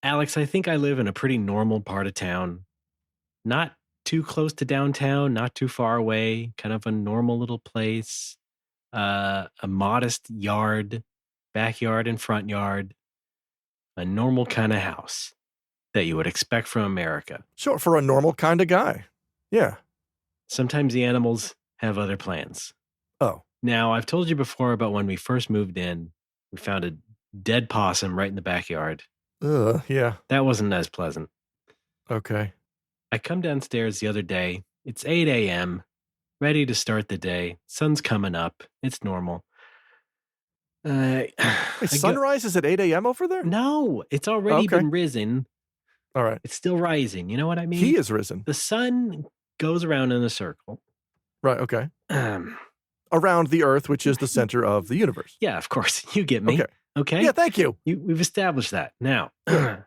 Alex, I think I live in a pretty normal part of town. Not too close to downtown, not too far away, kind of a normal little place. A modest yard, backyard and front yard, a normal kind of house that you would expect from America. Sure, for a normal kind of guy. Yeah. Sometimes the animals have other plans. Oh. Now, I've told you before about when we first moved in, we found a dead possum right in the backyard. Yeah. That wasn't as pleasant. Okay. I come downstairs the other day. It's 8 a.m., ready to start the day. Sun's coming up. It's normal. Wait, sunrise is at 8 a.m. over there? No, it's already been risen. All right. It's still rising. You know what I mean? He is risen. The sun goes around in a circle. Right, okay. Around the Earth, which is the center of the universe. Yeah, of course. You get me. Okay? Yeah, thank you. We've established that. Now, I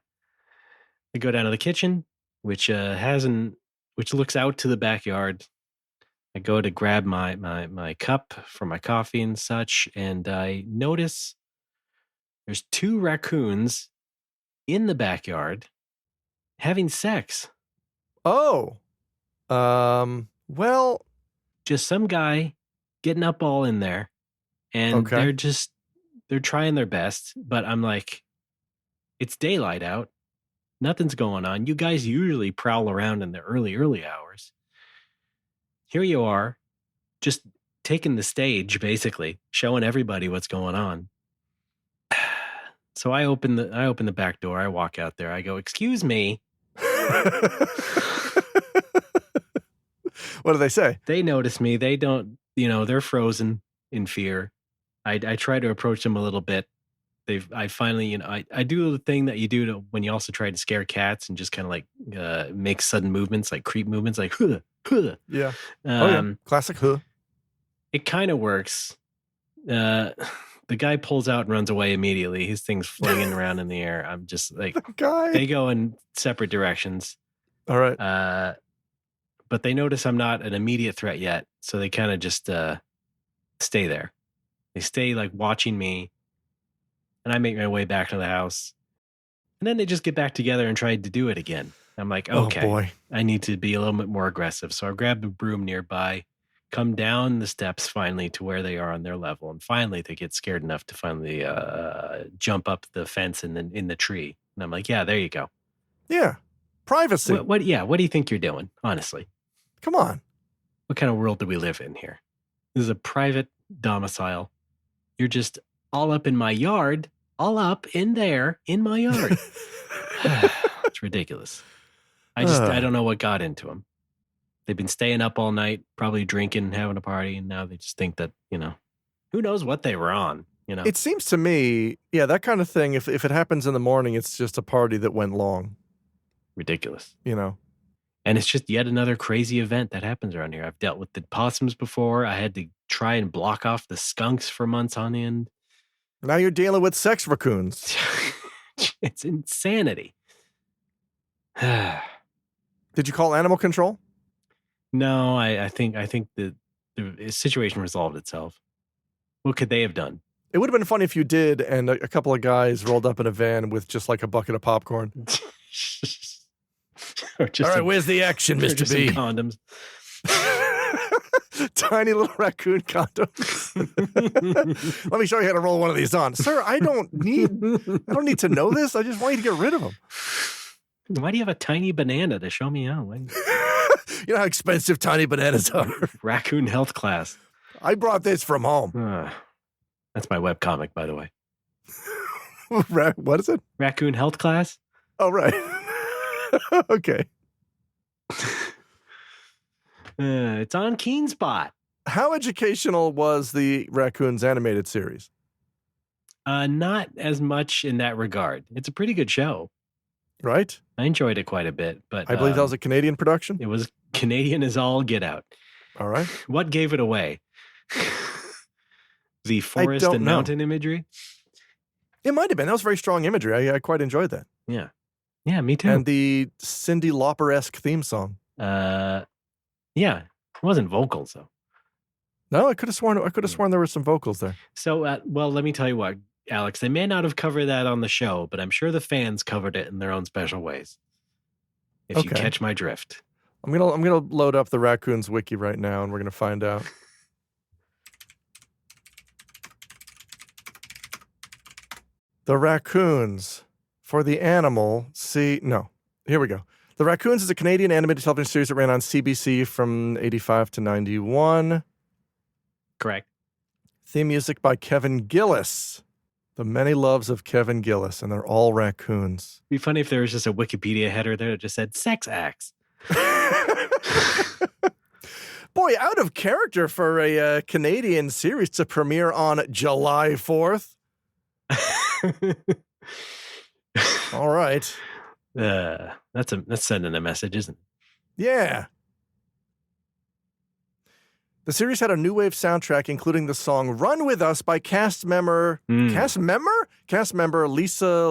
go down to the kitchen, which looks out to the backyard. I go to grab my cup for my coffee and such, and I notice there's 2 raccoons in the backyard having sex. Oh. Well, just some guy getting up all in there, and they're trying their best, but I'm like, it's daylight out. Nothing's going on. You guys usually prowl around in the early hours. Here you are, just taking the stage, basically, showing everybody what's going on. So I open the back door. I walk out there. I go, "Excuse me." What do they say? They notice me. They don't, they're frozen in fear. I try to approach them a little bit. I finally, I do the thing that you do when you also try to scare cats and just kind of like make sudden movements, like creep movements, like huh, huh. Yeah. Classic huh. It kind of works. The guy pulls out and runs away immediately. His thing's flinging around in the air. I'm just like, they go in separate directions. All right. But they notice I'm not an immediate threat yet. So they kind of just stay there. They stay like watching me. And I make my way back to the house. And then they just get back together and try to do it again. I'm like, okay, oh boy. I need to be a little bit more aggressive. So I grab the broom nearby, come down the steps finally to where they are on their level. And finally they get scared enough to finally jump up the fence in the tree. And I'm like, yeah, there you go. Yeah. Privacy. What do you think you're doing? Honestly. Come on. What kind of world do we live in here? This is a private domicile. You're just all up in my yard, all up in there in my yard. It's ridiculous. I don't know what got into them. They've been staying up all night, probably drinking, having a party, and now they just think that, who knows what they were on, It seems to me, yeah, that kind of thing, if it happens in the morning, it's just a party that went long. Ridiculous. And it's just yet another crazy event that happens around here. I've dealt with the possums before. I had to try and block off the skunks for months on end. Now you're dealing with sex raccoons. It's insanity. Did you call animal control? No, I think the situation resolved itself. What could they have done? It would have been funny if you did, and a couple of guys rolled up in a van with just like a bucket of popcorn. All right, where's the action, Mr. B? Condoms. Tiny little raccoon condoms. Let me show you how to roll one of these on. Sir, I don't need to know this. I just want you to get rid of them. Why do you have a tiny banana to show me how? You know how expensive tiny bananas are. Raccoon health class. I brought this from home. That's my webcomic, by the way. What is it? Raccoon health class? Oh, right. Okay. It's on KeenSpot. How educational was the Raccoons animated series? Not as much in that regard. It's a pretty good show. Right? I enjoyed it quite a bit, but I believe that was a Canadian production? It was Canadian as all get out. All right. What gave it away? The forest and mountain imagery? It might have been. That was very strong imagery. I quite enjoyed that. Yeah. Yeah, me too. And the Cyndi Lauper-esque theme song. Yeah. It wasn't vocals, though. No, I could have sworn there were some vocals there. So, well, let me tell you what. Alex, they may not have covered that on the show, but I'm sure the fans covered it in their own special ways. If you catch my drift. I'm gonna load up the raccoons wiki right now, and we're gonna find out. The raccoons for the animal. Here we go. The Raccoons is a Canadian animated television series that ran on CBC from 85 to 91. Correct. Theme music by Kevin Gillis. The many loves of Kevin Gillis, and they're all raccoons. It'd be funny if there was just a Wikipedia header there that just said sex acts. Boy, out of character for a Canadian series to premiere on July 4th. All right. That's sending a message, isn't it? Yeah. The series had a new wave soundtrack, including the song "Run With Us" by cast member Lisa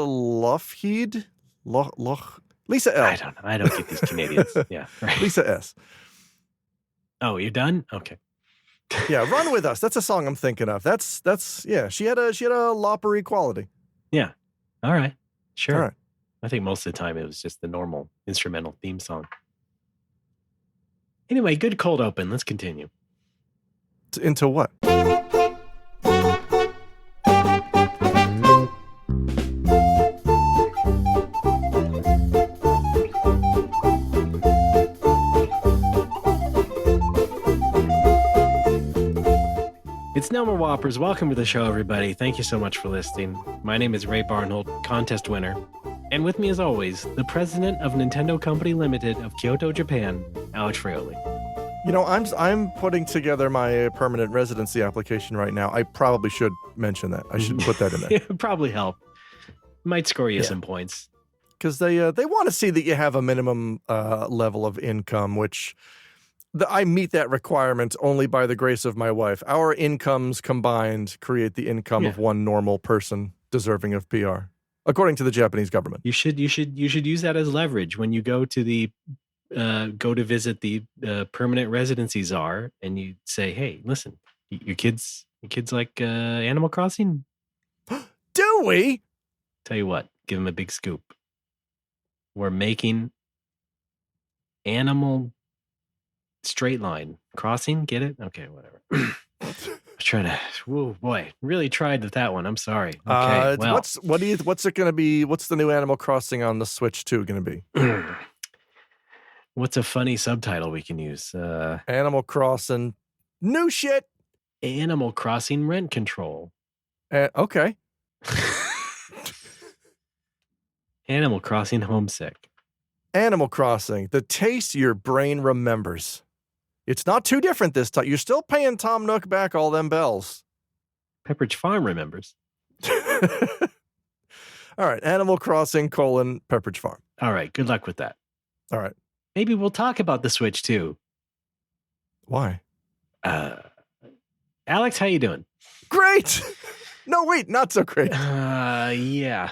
Lougheed. Lisa L. I don't know. I don't get these Canadians. Yeah. Right. Lisa S. Oh, you're done? Okay. Yeah, "Run With Us." That's a song I'm thinking of. That's yeah. She had a loppery quality. Yeah. All right. Sure. All right. I think most of the time it was just the normal instrumental theme song. Anyway, good cold open. Let's continue. Into what? It's NoMoWoPers. Welcome to the show, everybody. Thank you so much for listening. My name is Ray Barnholt, contest winner. And with me, as always, the president of Nintendo Company Limited of Kyoto, Japan, Alex Fraioli. You know, I'm putting together my permanent residency application right now. I probably should mention that. I should put that in there. It would probably help. Might score you some points. Because they want to see that you have a minimum level of income, which I meet that requirement only by the grace of my wife. Our incomes combined create the income of one normal person deserving of PR, according to the Japanese government. You should use that as leverage when you go to visit the permanent residency czar, and you say, "Hey, listen, your kids like Animal Crossing." Do we? Tell you what, give them a big scoop. We're making Animal Straight Line Crossing. Get it? Okay, whatever. I was trying to. Whoa, boy, really tried with that one. I'm sorry. Okay, well, what's it going to be? What's the new Animal Crossing on the Switch 2 going to be? What's a funny subtitle we can use? Animal Crossing new shit. Animal Crossing Rent Control. Okay. Animal Crossing Homesick. Animal Crossing, the taste your brain remembers. It's not too different this time. You're still paying Tom Nook back all them bells. Pepperidge Farm remembers. All right. Animal Crossing : Pepperidge Farm. All right. Good luck with that. All right. Maybe we'll talk about the Switch too. Why? Alex, how you doing? Great. No, wait, not so great. Yeah.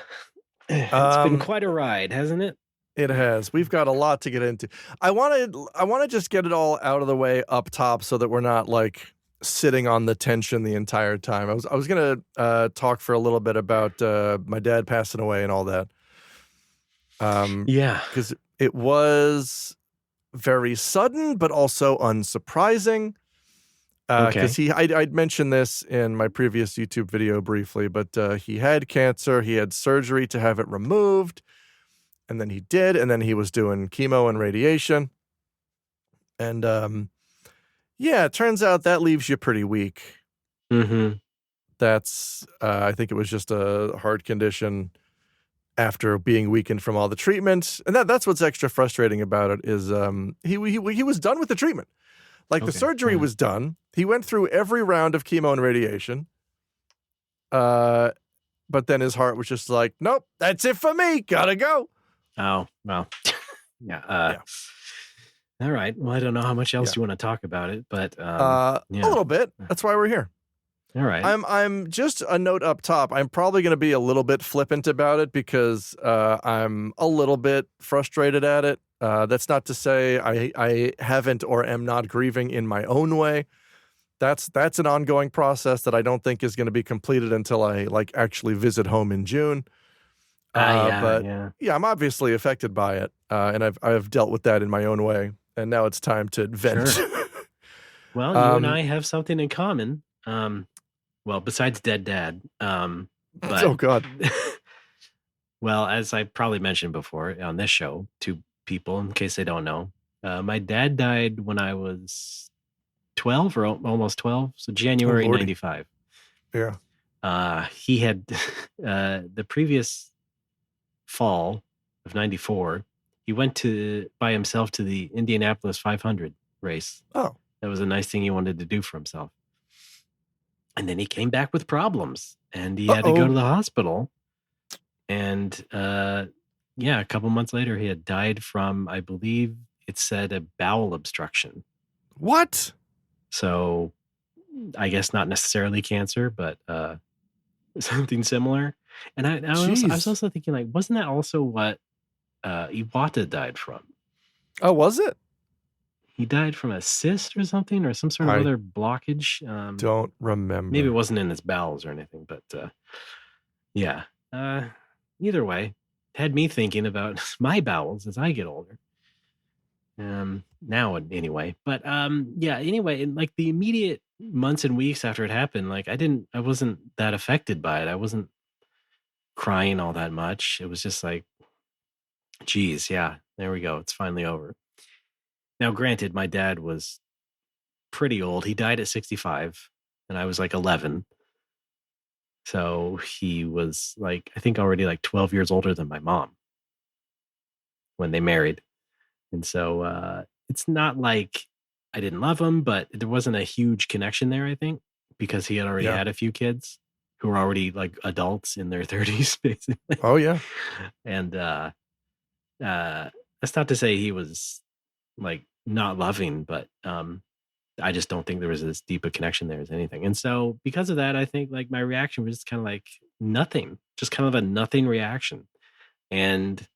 It's been quite a ride, hasn't it? It has. We've got a lot to get into. I want to just get it all out of the way up top so that we're not like sitting on the tension the entire time. I was going to talk for a little bit about my dad passing away and all that. Yeah. Because it was very sudden, but also unsurprising. Because I'd mentioned this in my previous YouTube video briefly, but he had cancer. He had surgery to have it removed. And then he did, and then he was doing chemo and radiation. And, it turns out that leaves you pretty weak. Mm-hmm. That's, I think it was just a heart condition after being weakened from all the treatment. And that's what's extra frustrating about it is he was done with the treatment. Like the surgery was done. He went through every round of chemo and radiation. But then his heart was just like, nope, that's it for me. Gotta go. Oh, well, yeah. All right. Well, I don't know how much else you want to talk about it, but a little bit. That's why we're here. All right. I'm just a note up top. I'm probably going to be a little bit flippant about it because I'm a little bit frustrated at it. That's not to say I haven't or am not grieving in my own way. that's an ongoing process that I don't think is going to be completed until I like actually visit home in June. But yeah, I'm obviously affected by it, and I've dealt with that in my own way, and now it's time to vent. Sure. Well, you and I have something in common. Well, besides dead dad. But oh God. Well, as I probably mentioned before on this show to people, in case they don't know, my dad died when I was 12 or almost 12, so January 95. Yeah. He had the previous fall of 94, he went by himself to the Indianapolis 500 race. Oh. That was a nice thing he wanted to do for himself. And then he came back with problems, and he had to go to the hospital. And a couple months later, he had died from, I believe it said, a bowel obstruction. What? So I guess not necessarily cancer, but something similar. And I was also thinking, like, wasn't that also what Iwata died from? Oh, was it? He died from a cyst or something, or some sort of other blockage. Don't remember. Maybe it wasn't in his bowels or anything, but yeah. Either way, had me thinking about my bowels as I get older. Now anyway, but anyway, in like the immediate months and weeks after it happened, like I wasn't that affected by it. I wasn't crying all that much. It was just like, geez, yeah, there we go. It's finally over. Now, granted, my dad was pretty old. He died at 65 and I was like 11. So he was like, I think already like 12 years older than my mom when they married. And so it's not like I didn't love him, but there wasn't a huge connection there, I think, because he had already had a few kids who were already like adults in their 30s, basically. Oh, yeah. And that's not to say he was like not loving, but I just don't think there was as deep a connection there as anything. And so because of that, I think like my reaction was kind of like nothing, just kind of a nothing reaction. And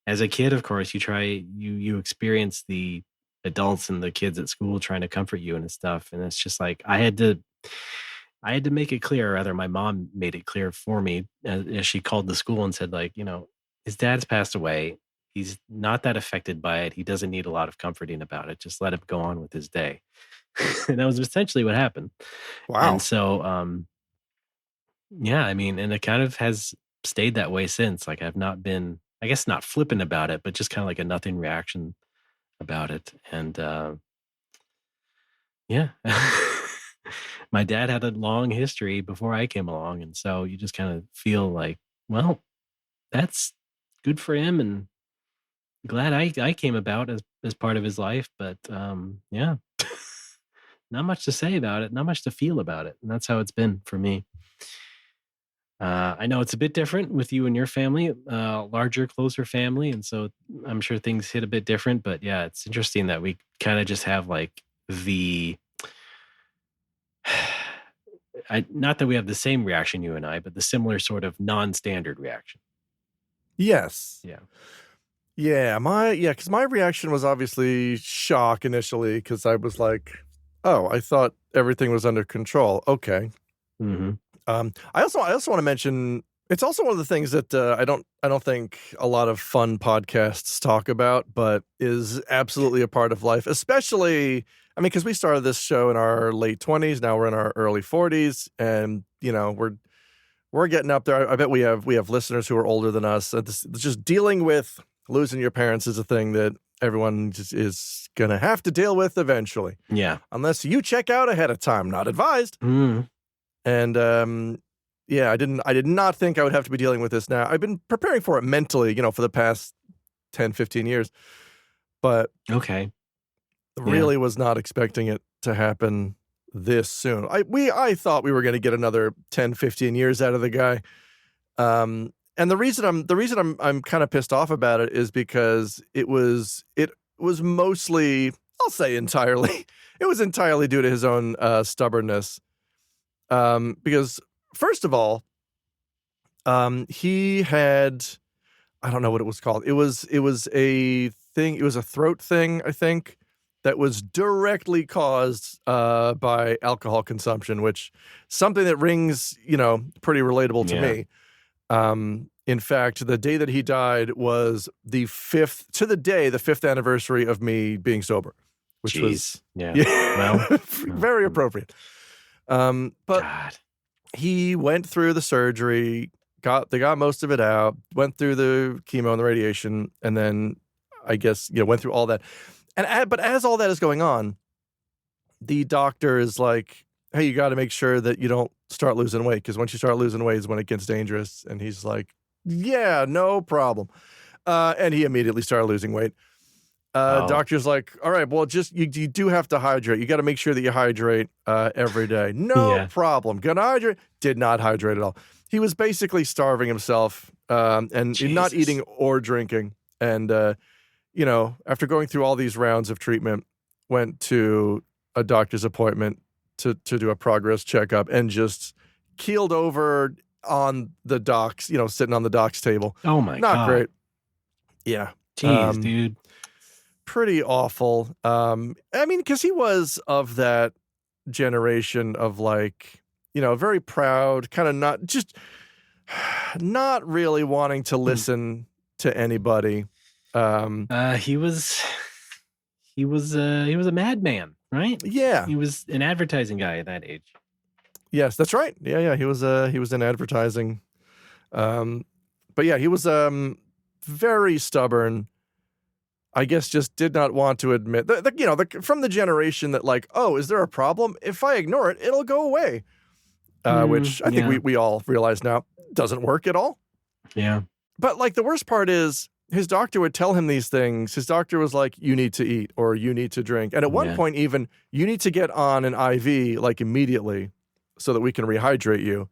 as a kid, of course, you experience the adults and the kids at school trying to comfort you and stuff. And it's just like, I had to make it clear, or rather my mom made it clear for me as she called the school and said, like, his dad's passed away. He's not that affected by it. He doesn't need a lot of comforting about it. Just let him go on with his day. And that was essentially what happened. Wow. And so, I mean, and it kind of has stayed that way since. Like I've not been, I guess, not flippant about it, but just kind of like a nothing reaction about it. And my dad had a long history before I came along. And so you just kind of feel like, well, that's good for him. And glad I came about as part of his life. But not much to say about it, not much to feel about it. And that's how it's been for me. I know it's a bit different with you and your family, larger, closer family. And so I'm sure things hit a bit different, but yeah, it's interesting that we kind of just have like not that we have the same reaction, you and I, but the similar sort of non-standard reaction. Yes. Yeah. Yeah. Because my reaction was obviously shock initially, because I was like, oh, I thought everything was under control. Okay. Mm-hmm. I also want to mention, it's also one of the things that I don't think a lot of fun podcasts talk about, but is absolutely a part of life, especially, I mean, because we started this show in our late 20s, now we're in our early 40s, and we're getting up there. I bet we have listeners who are older than us. Just dealing with losing your parents is a thing that everyone just is gonna have to deal with eventually. Yeah, unless you check out ahead of time, not advised. Mm. And I did not think I would have to be dealing with this now. I've been preparing for it mentally, for the past 10, 15 years. But really was not expecting it to happen this soon. I thought we were going to get another 10, 15 years out of the guy. And the reason I'm kind of pissed off about it is because it was mostly, I'll say entirely, it was entirely due to his own stubbornness. Because first of all, he had, I don't know what it was called. It was a thing. It was a throat thing, I think. that was directly caused by alcohol consumption, which something that rings, pretty relatable to me. In fact, the day that he died was the fifth anniversary of me being sober, which was very appropriate. But God. he went through the surgery, they got most of it out, went through the chemo and the radiation, and then I guess, went through all that. But as all that is going on, the doctor is like, hey, you got to make sure that you don't start losing weight, because once you start losing weight is when it gets dangerous. And he's like, yeah, no problem. And he immediately started losing weight. Doctor's like, all right, well, just you do have to hydrate. You got to make sure that you hydrate every day. No problem. Gonna hydrate. Did not hydrate at all. He was basically starving himself and not eating or drinking. And, after going through all these rounds of treatment, went to a doctor's appointment to do a progress checkup and just keeled over on the docks, sitting on the docks table. Oh, my God. Not great. Yeah. Jeez, dude. Pretty awful. Because he was of that generation of very proud, kind of not really wanting to listen to anybody. He was a madman, right? Yeah. He was an advertising guy at that age. Yes, that's right. Yeah. He was in advertising. But yeah, he was very stubborn. I guess just did not want to admit from the generation that is there a problem? If I ignore it, it'll go away. Which I think we all realize now doesn't work at all. Yeah. But the worst part is his doctor would tell him these things. His doctor was like, you need to eat or you need to drink. And at one point even, you need to get on an IV immediately so that we can rehydrate you.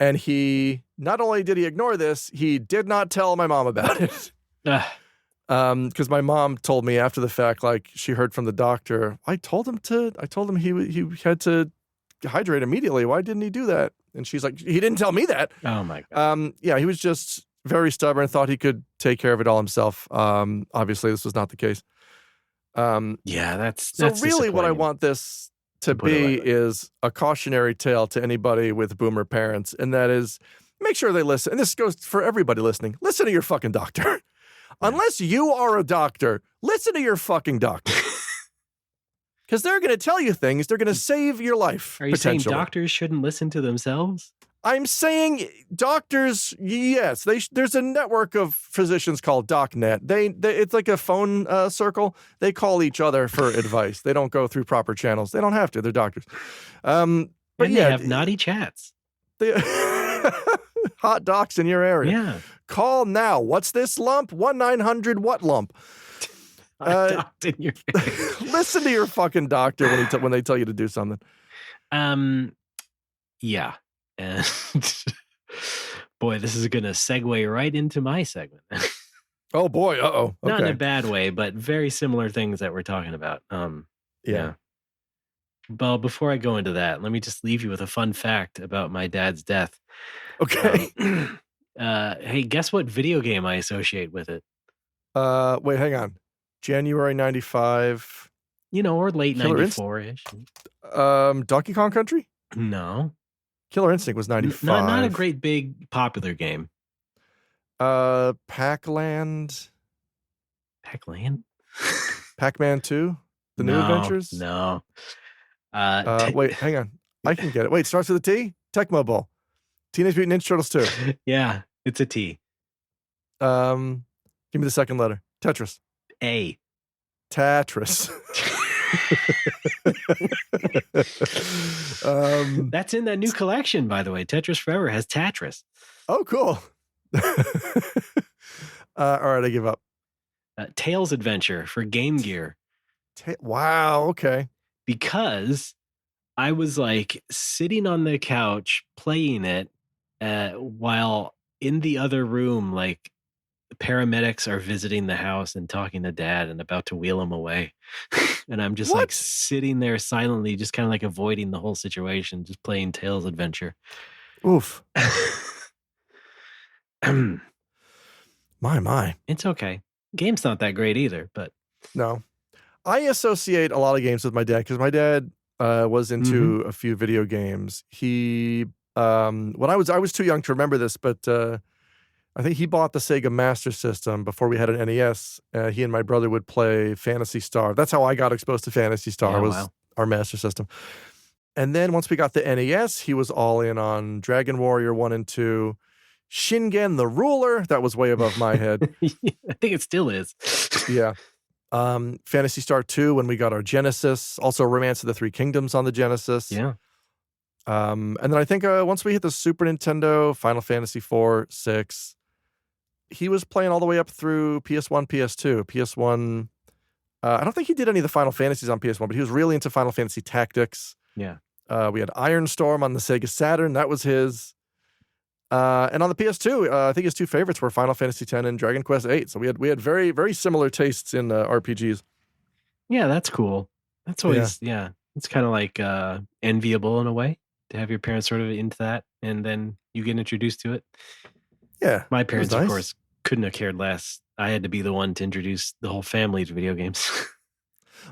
And he, not only did he ignore this, he did not tell my mom about it. Because my mom told me after the fact, she heard from the doctor, I told him he had to hydrate immediately. Why didn't he do that? And she's like, he didn't tell me that. Oh my God. He was just very stubborn, thought he could take care of it all himself. Obviously this was not the case. That's so really what I want this to be is a cautionary tale to anybody with boomer parents. And that is, make sure they listen. And this goes for everybody listening. Listen to your fucking doctor. Unless you are a doctor, listen to your fucking doctor. Because they're going to tell you things. They're going to save your life. Are you saying doctors shouldn't listen to themselves? I'm saying doctors, yes. There's a network of physicians called DocNet. It's like a phone circle. They call each other for advice. They don't go through proper channels. They don't have to. They're doctors. But they have naughty chats. Hot docs in your area. Yeah. Call now. What's this lump? 1-900 what lump? In your face. Listen to your fucking doctor when they tell you to do something. Yeah. And boy, this is going to segue right into my segment. Oh boy. Uh-oh. Okay. Not in a bad way, but very similar things that we're talking about. Yeah. Well, before I go into that, let me just leave you with a fun fact about my dad's death. Okay. Hey, guess what video game I associate with it? Wait, hang on. January 95. Or late 94-ish. Donkey Kong Country? No. Killer Instinct was 95. Not a great big popular game. Pac-Land? Pac-Man 2? The New Adventures? No. Wait, hang on. I can get it. Wait, starts with a T? Tecmo Bowl. Teenage Mutant Ninja Turtles 2. Yeah, it's a T. Give me the second letter. Tetris. A. Tetris. That's in that new collection, by the way. Tetris Forever has Tetris. Oh, cool. All right, I give up. Tails Adventure for Game Gear. Wow, okay. Because I was sitting on the couch playing it while in the other room, paramedics are visiting the house and talking to Dad and about to wheel him away. And I'm just sitting there silently, just kind of avoiding the whole situation, just playing Tails Adventure. Oof. My. It's okay. Game's not that great either, but no. I associate a lot of games with my dad because my dad was into a few video games. He when I was too young to remember this, but I think he bought the Sega Master System before we had an NES. He and my brother would play Phantasy Star. That's how I got exposed to Phantasy Star, was our Master System. And then once we got the NES, he was all in on Dragon Warrior 1 and 2. Shingen the Ruler, that was way above my head. I think it still is. Yeah. Phantasy Star 2 when we got our Genesis. Also Romance of the Three Kingdoms on the Genesis. Yeah. And then I think once we hit the Super Nintendo, Final Fantasy 4, 6, he was playing all the way up through PS1, PS2. PS1, I don't think he did any of the Final Fantasies on PS1, but he was really into Final Fantasy Tactics. Yeah. We had Iron Storm on the Sega Saturn. That was his. And on the PS2, I think his two favorites were Final Fantasy X and Dragon Quest VIII. So we had very, very similar tastes in RPGs. Yeah, that's cool. That's always, it's kind of like enviable in a way to have your parents sort of into that, and then you get introduced to it. Yeah. My parents, of course, couldn't have cared less. I had to be the one to introduce the whole family to video games.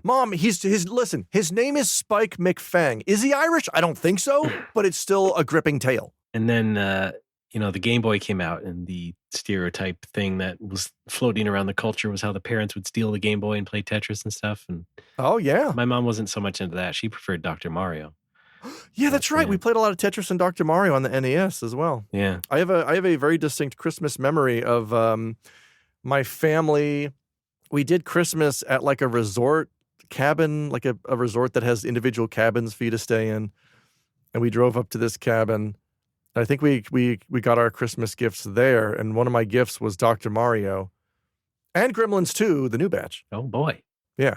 Mom, listen, his name is Spike McFang. Is he Irish? I don't think so, but it's still a gripping tale. And then, the Game Boy came out, and the stereotype thing that was floating around the culture was how the parents would steal the Game Boy and play Tetris and stuff. And oh, yeah. My mom wasn't so much into that. She preferred Dr. Mario. Yeah, that's right. Yeah. We played a lot of Tetris and Dr. Mario on the NES as well. Yeah. I have a very distinct Christmas memory of my family. We did Christmas at like a resort cabin, like a resort that has individual cabins for you to stay in. And we drove up to this cabin. I think we got our Christmas gifts there, and one of my gifts was Dr. Mario and Gremlins 2, the new batch. Oh, boy. Yeah.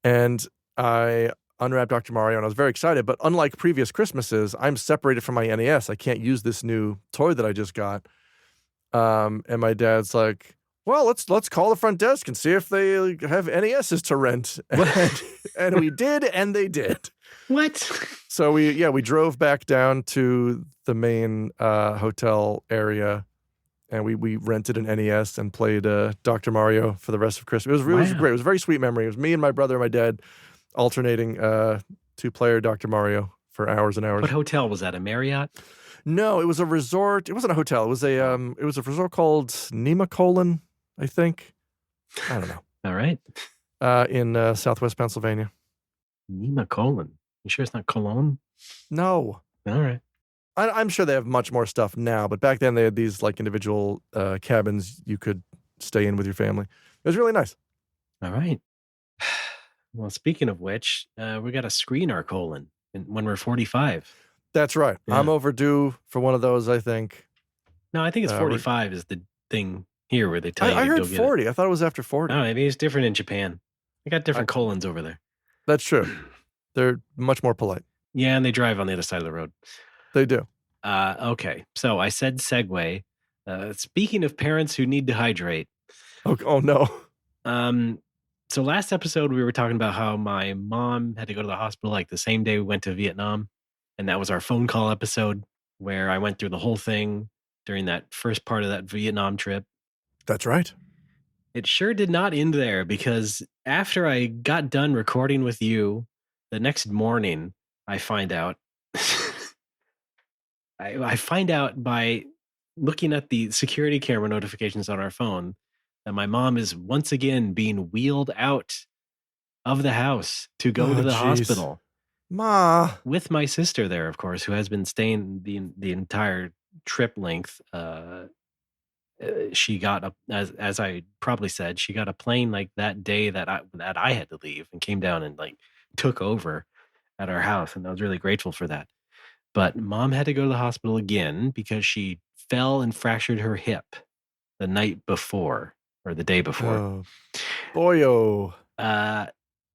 And I unwrapped Dr. Mario, and I was very excited, but unlike previous Christmases, I'm separated from my NES. I can't use this new toy that I just got. And my dad's like, well, let's call the front desk and see if they have NESs to rent. And we did, and they did. What? So we drove back down to the main hotel area, and we rented an NES and played Dr. Mario for the rest of Christmas. It was great. It was a very sweet memory. It was me and my brother and my dad alternating two-player Dr. Mario for hours and hours. What hotel was that? A Marriott? No, it was a resort. It wasn't a hotel. It was a resort called NoMoWoCo, I think. I don't know. All right. In Southwest Pennsylvania. NoMoWoCo. You sure it's not Cologne? No. All right. I'm sure they have much more stuff now, but back then they had these like individual cabins you could stay in with your family. It was really nice. All right. Well, speaking of which, we got to screen our colon when we're 45. That's right. Yeah. I'm overdue for one of those, I think. No, I think it's 45 is the thing here where they tell you to I heard go get 40. I thought it was after 40. Oh, maybe it's different in Japan. They got different colons over there. That's true. They're much more polite. Yeah, and they drive on the other side of the road. They do. Okay, so I said segue. Speaking of parents who need to hydrate. Oh no. So last episode we were talking about how my mom had to go to the hospital like the same day we went to Vietnam. And that was our phone call episode where I went through the whole thing during that first part of that Vietnam trip. That's right. It sure did not end there, because after I got done recording with you, the next morning I find out I find out by looking at the security camera notifications on our phone that my mom is once again being wheeled out of the house to go to the hospital. Ma. With my sister there, of course, who has been staying the entire trip length. She got as I probably said, she got a plane like that day that I had to leave, and came down and like took over at our house, and I was really grateful for that. But mom had to go to the hospital again because she fell and fractured her hip the night before, or the day before. Oh, boyo.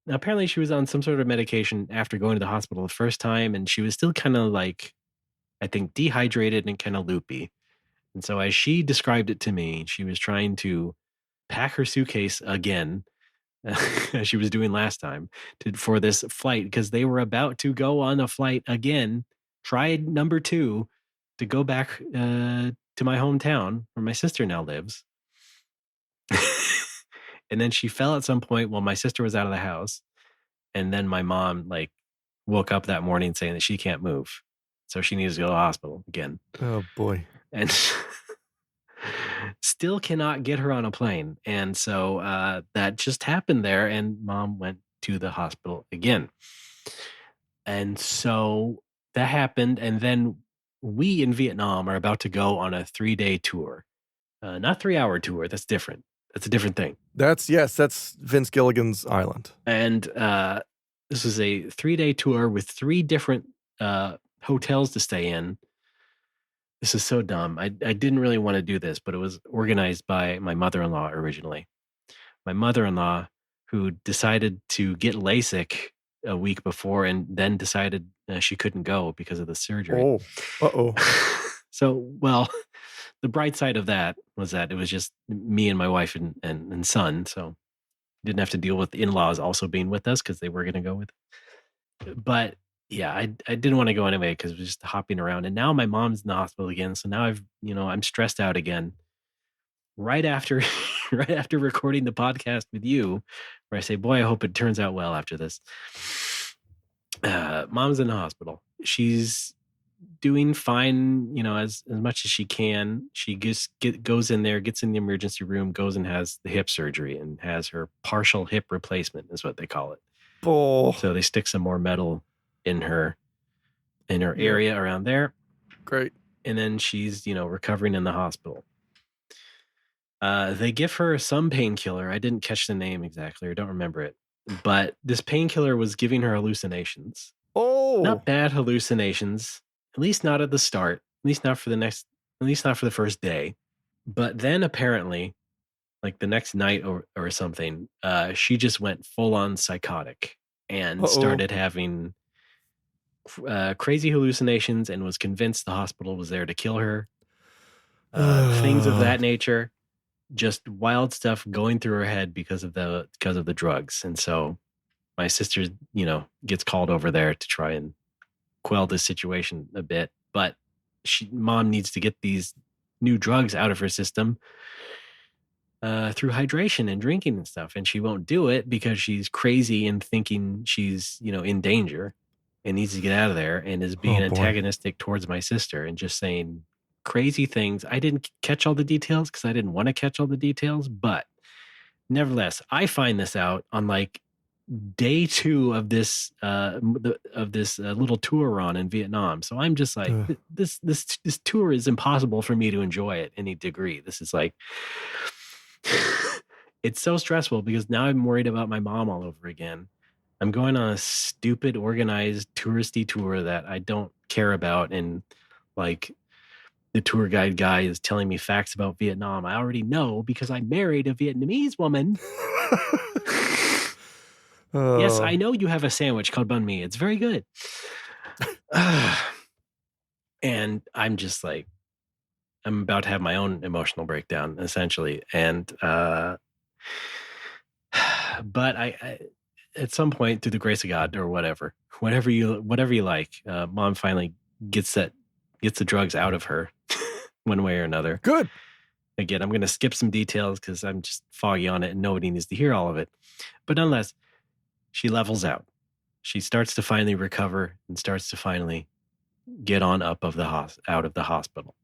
Apparently she was on some sort of medication after going to the hospital the first time, and she was still kind of like, I think, dehydrated and kind of loopy. And so as she described it to me, she was trying to pack her suitcase again, as she was doing last time, for this flight, because they were about to go on a flight again, tried number 2, to go back to my hometown where my sister now lives. And then she fell at some point while my sister was out of the house. And then my mom like woke up that morning saying that she can't move. So she needs to go to the hospital again. Oh boy. And still cannot get her on a plane. And so that just happened there. And mom went to the hospital again. And so that happened. And then we in Vietnam are about to go on a 3-day tour. Not 3-hour tour. That's different. That's a different thing. That's Vince Gilligan's island. And this is a 3-day tour with 3 different hotels to stay in. This is so dumb. I didn't really want to do this, but it was organized by my mother-in-law originally. My mother-in-law, who decided to get LASIK a week before and then decided she couldn't go because of the surgery. Oh, uh-oh. So, well, the bright side of that was that it was just me and my wife and son. So didn't have to deal with the in-laws also being with us because they were going to go with it. But yeah, I didn't want to go anyway because it was just hopping around. And now my mom's in the hospital again. So now I'm stressed out again. Right after recording the podcast with you, where I say, boy, I hope it turns out well after this. Mom's in the hospital. She's doing fine, as much as she can. She goes in there, gets in the emergency room, goes and has the hip surgery and has her partial hip replacement is what they call it. Oh. So they stick some more metal in her area around there. Great. And then she's, recovering in the hospital. They give her some painkiller. I didn't catch the name exactly, or don't remember it. But this painkiller was giving her hallucinations. Oh. Not bad hallucinations. At least not at the start. At least not for the first day. But then apparently, like the next night or something, she just went full on psychotic and started having crazy hallucinations and was convinced the hospital was there to kill her. Things of that nature. Just wild stuff going through her head because of the drugs. And so my sister, gets called over there to try and quell this situation a bit. But mom needs to get these new drugs out of her system through hydration and drinking and stuff. And she won't do it because she's crazy and thinking she's, in danger and needs to get out of there and is being antagonistic towards my sister and just saying crazy things. I didn't catch all the details because I didn't want to catch all the details, but nevertheless, I find this out on like day 2 of this little tour we're on in Vietnam. So I'm just like, this tour is impossible for me to enjoy at any degree. This is like, it's so stressful because now I'm worried about my mom all over again. I'm going on a stupid organized touristy tour that I don't care about, and like the tour guide guy is telling me facts about Vietnam I already know because I married a Vietnamese woman. Yes, I know you have a sandwich called banh mi. It's very good. And I'm just like, I'm about to have my own emotional breakdown, essentially. And, but I at some point, through the grace of God or whatever you like, mom finally gets the drugs out of her one way or another. Good. Again, I'm going to skip some details because I'm just foggy on it and nobody needs to hear all of it. But nonetheless, she levels out. She starts to finally recover and starts to finally get on up of out of the hospital.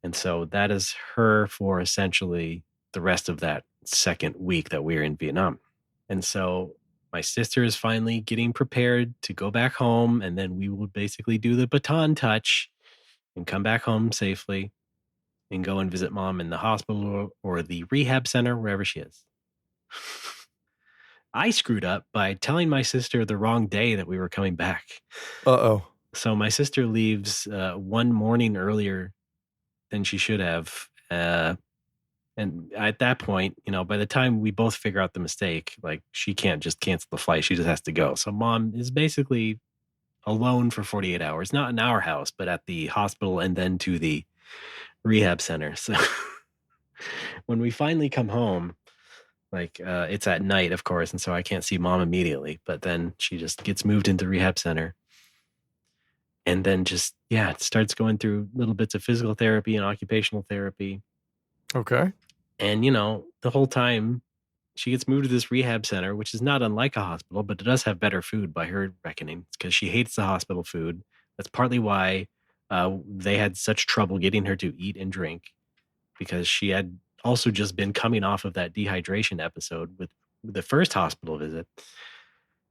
And so that is her for essentially the rest of that second week that we're in Vietnam. And so my sister is finally getting prepared to go back home, and then we will basically do the baton touch and come back home safely and go and visit mom in the hospital or the rehab center, wherever she is. I screwed up by telling my sister the wrong day that we were coming back. Uh-oh. So my sister leaves one morning earlier than she should have. And at that point, by the time we both figure out the mistake, like she can't just cancel the flight. She just has to go. So mom is basically alone for 48 hours, not in our house, but at the hospital and then to the rehab center. So when we finally come home, like it's at night, of course. And so I can't see mom immediately, but then she just gets moved into rehab center. And then just, it starts going through little bits of physical therapy and occupational therapy. Okay. And, the whole time she gets moved to this rehab center, which is not unlike a hospital, but it does have better food by her reckoning. It's because she hates the hospital food. That's partly why they had such trouble getting her to eat and drink, because she had also just been coming off of that dehydration episode with the first hospital visit.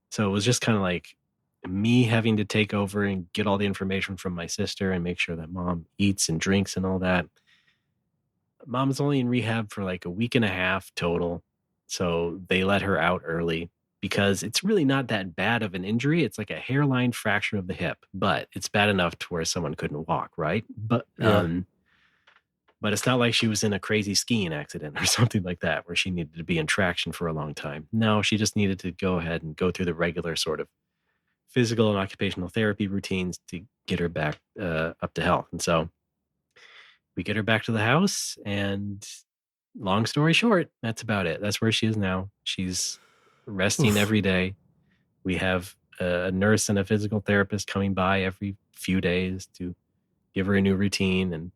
So it was just kind of like me having to take over and get all the information from my sister and make sure that mom eats and drinks and all that. Mom's only in rehab for like a week and a half total. So they let her out early because it's really not that bad of an injury. It's like a hairline fracture of the hip, but it's bad enough to where someone couldn't walk, right? But it's not like she was in a crazy skiing accident or something like that where she needed to be in traction for a long time. No, she just needed to go ahead and go through the regular sort of physical and occupational therapy routines to get her back up to health. And so we get her back to the house, and long story short, that's about it. That's where she is now. She's resting every day. We have a nurse and a physical therapist coming by every few days to give her a new routine. And,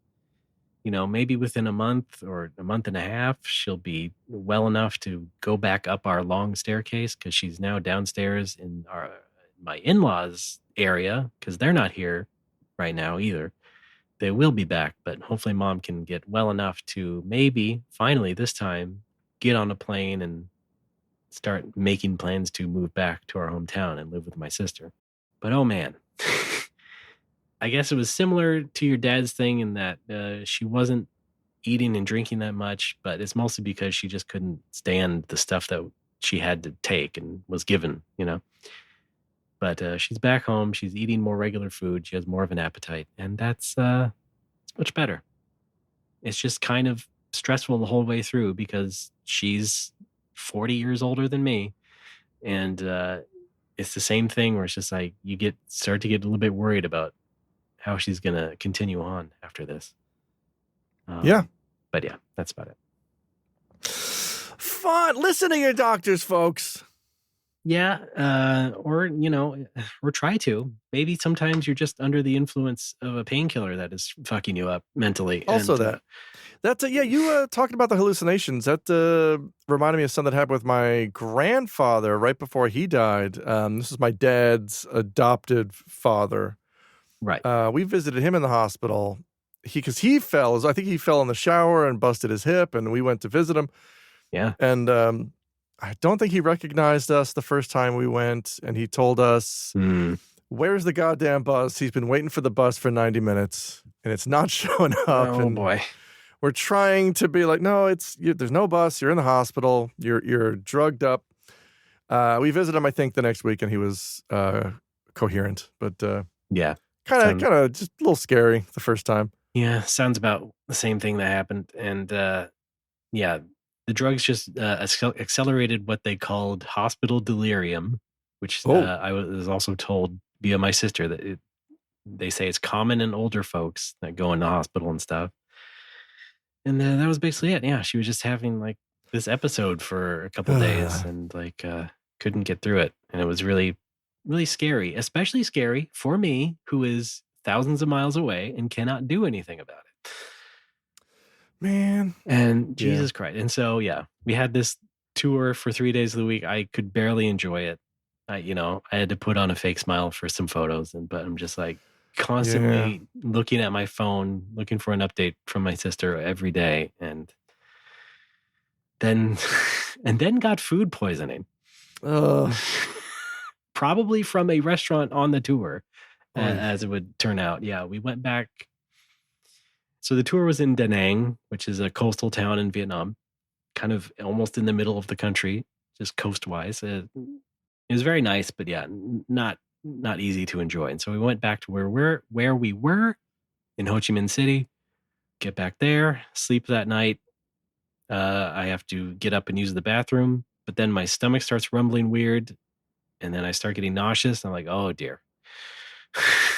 maybe within a month or a month and a half, she'll be well enough to go back up our long staircase, because she's now downstairs in my in-laws area, because they're not here right now either. They will be back, but hopefully mom can get well enough to maybe finally this time get on a plane and start making plans to move back to our hometown and live with my sister. But oh man, I guess it was similar to your dad's thing in that she wasn't eating and drinking that much, but it's mostly because she just couldn't stand the stuff that she had to take and was given, But she's back home. She's eating more regular food. She has more of an appetite, and that's it's much better. It's just kind of stressful the whole way through because she's 40 years older than me, and it's the same thing where it's just like you start to get a little bit worried about how she's gonna continue on after this. But yeah, that's about it. Fun. Listen to your doctors, folks. Yeah, or try to. Maybe sometimes you're just under the influence of a painkiller that is fucking you up mentally. Also, you talking about the hallucinations. That reminded me of something that happened with my grandfather right before he died. This is my dad's adopted father. Right. We visited him in the hospital. Because he fell. I think he fell in the shower and busted his hip, and we went to visit him. Yeah. And I don't think he recognized us the first time we went, and he told us, "Where's the goddamn bus? He's been waiting for the bus for 90 minutes, and it's not showing up." Oh, boy. We're trying to be like, "No, there's no bus. You're in the hospital. You're drugged up." We visited him, I think, the next week, and he was coherent. But yeah, kind of just a little scary the first time. Yeah, sounds about the same thing that happened. And the drugs just accelerated what they called hospital delirium, which I was also told via my sister that they say it's common in older folks that go into hospital and stuff. And that was basically it. Yeah, she was just having like this episode for a couple days and like couldn't get through it. And it was really, really scary, especially scary for me, who is thousands of miles away and cannot do anything about it. Man. And Jesus Christ. And so, we had this tour for 3 days of the week. I could barely enjoy it. I had to put on a fake smile for some photos, but I'm just like constantly looking at my phone, looking for an update from my sister every day. And then got food poisoning. Probably from a restaurant on the tour, as it would turn out. Yeah, we went back. So the tour was in Da Nang, which is a coastal town in Vietnam, kind of almost in the middle of the country, just coast-wise. It was very nice, but not easy to enjoy. And so we went back to where we were in Ho Chi Minh City, get back there, sleep that night. I have to get up and use the bathroom, but then my stomach starts rumbling weird, and then I start getting nauseous. I'm like, oh dear.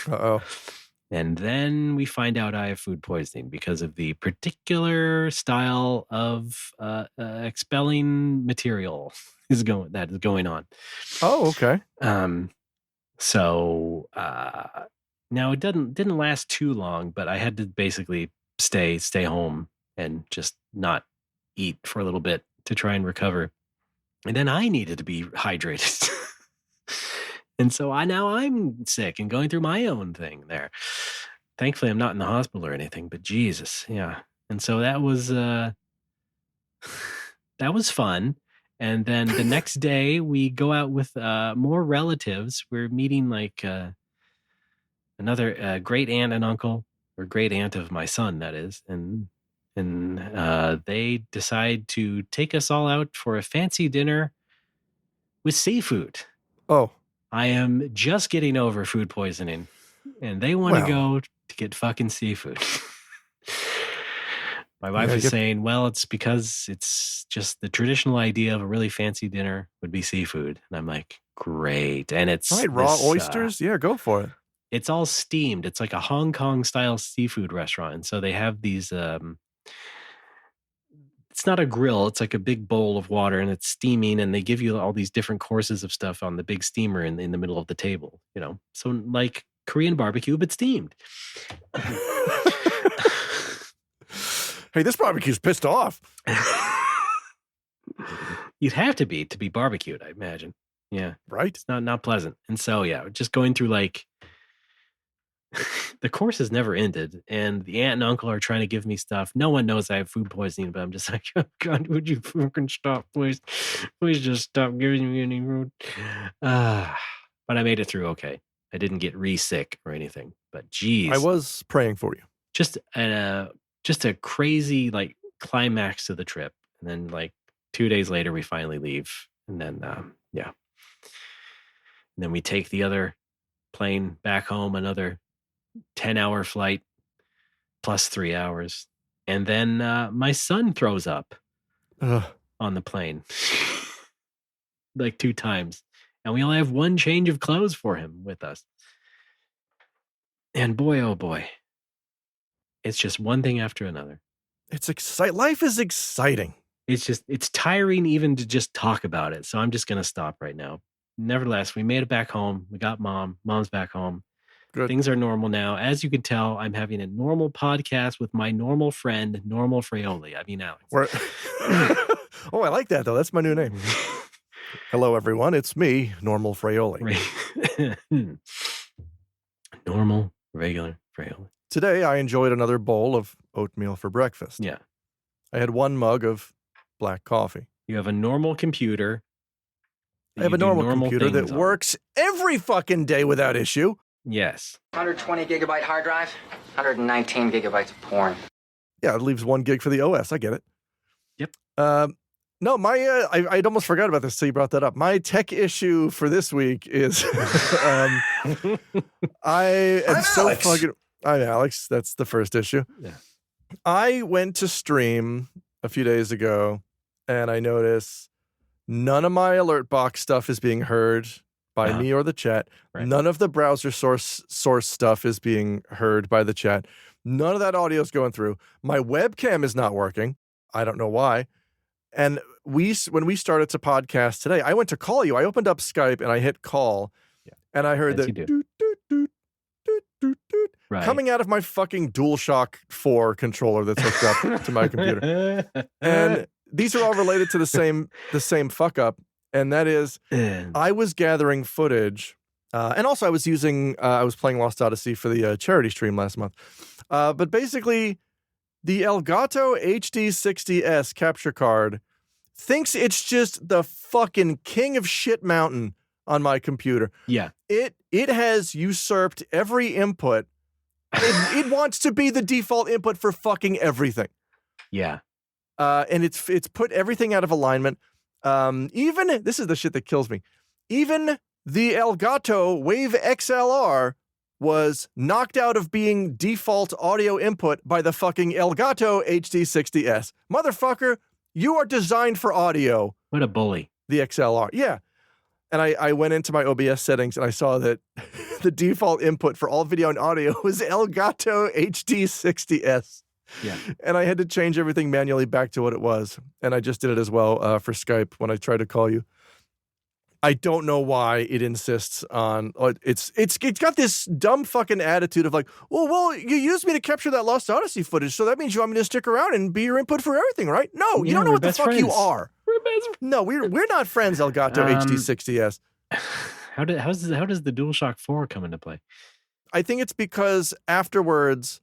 Uh-oh. And then we find out I have food poisoning because of the particular style of expelling material that is going on. Oh, okay. So now it didn't last too long, but I had to basically stay home and just not eat for a little bit to try and recover. And then I needed to be hydrated. And so I'm sick and going through my own thing there. Thankfully, I'm not in the hospital or anything, but Jesus, yeah. And so that was fun. And then the next day we go out with more relatives. We're meeting like another great aunt and uncle, or great aunt of my son, that is. And they decide to take us all out for a fancy dinner with seafood. Oh. I am just getting over food poisoning, and they want to go to get fucking seafood. My wife is saying, well, it's because it's just the traditional idea of a really fancy dinner would be seafood. And I'm like, great. And it's raw oysters. Yeah, go for it. It's all steamed. It's like a Hong Kong style seafood restaurant. And so they have these, it's not a grill. It's like a big bowl of water and it's steaming, and they give you all these different courses of stuff on the big steamer in the middle of the table, you know? So like Korean barbecue, but steamed. Hey, this barbecue's pissed off. You'd have to be barbecued, I imagine. Yeah. Right. It's not pleasant. And so, yeah, just going through like, the course has never ended, and the aunt and uncle are trying to give me stuff. No one knows I have food poisoning, but I'm just like, oh God, would you fucking stop, please? Please just stop giving me any food. But I made it through okay. I didn't get re-sick or anything, but geez. I was praying for you. Just a crazy like climax to the trip. And then like 2 days later, we finally leave. And then, yeah. And then we take the other plane back home, another 10-hour flight plus 3 hours. And then my son throws up on the plane like 2 times. And we only have one change of clothes for him with us. And boy, oh boy, it's just one thing after another. It's exciting. Life is exciting. It's tiring even to just talk about it. So I'm just going to stop right now. Nevertheless, we made it back home. We got mom's back home. Good. Things are normal now. As you can tell, I'm having a normal podcast with my normal friend, Normal Fraioli. I mean, Alex. Oh, I like that, though. That's my new name. Hello, everyone. It's me, Normal Fraioli. Normal, regular Fraioli. Today, I enjoyed another bowl of oatmeal for breakfast. Yeah. I had 1 mug of black coffee. You have a normal computer. I have a normal computer that works every fucking day without issue. Yes. 120 gigabyte hard drive, 119 gigabytes of porn. Yeah, it leaves 1 gig for the OS. I get it. Yep. No, I'd almost forgot about this, so you brought that up. My tech issue for this week is I am so fucking... I'm Alex. That's the first issue. Yeah. I went to stream a few days ago, and I noticed none of my alert box stuff is being heard by me or the chat. Right. None of the browser source stuff is being heard by the chat. None of that audio is going through. My webcam is not working. I don't know why. And when we started to podcast today, I went to call you. I opened up Skype and I hit call, and I heard that doot, doot, doot, doot, doot, doot, coming out of my fucking DualShock 4 controller that's hooked up to my computer. And these are all related to the same fuck up. And that is, I was gathering footage, and also I was playing Lost Odyssey for the charity stream last month. But basically, the Elgato HD60S capture card thinks it's just the fucking king of shit mountain on my computer. Yeah. It has usurped every input. It wants to be the default input for fucking everything. Yeah. And it's put everything out of alignment. Even, this is the shit that kills me, even the Elgato Wave XLR was knocked out of being default audio input by the fucking Elgato HD60S. Motherfucker, you are designed for audio. What a bully. The XLR. Yeah. And I went into my OBS settings and I saw that the default input for all video and audio was Elgato HD60S. Yeah. And I had to change everything manually back to what it was. And I just did it as well for Skype when I tried to call you. I don't know why it insists on it's got this dumb fucking attitude of like, well, you used me to capture that Lost Odyssey footage, so that means you want me to stick around and be your input for everything, right? No, you don't know what the fuck you are. No, we're not friends, Elgato HD60S. How does the DualShock 4 come into play? I think it's because afterwards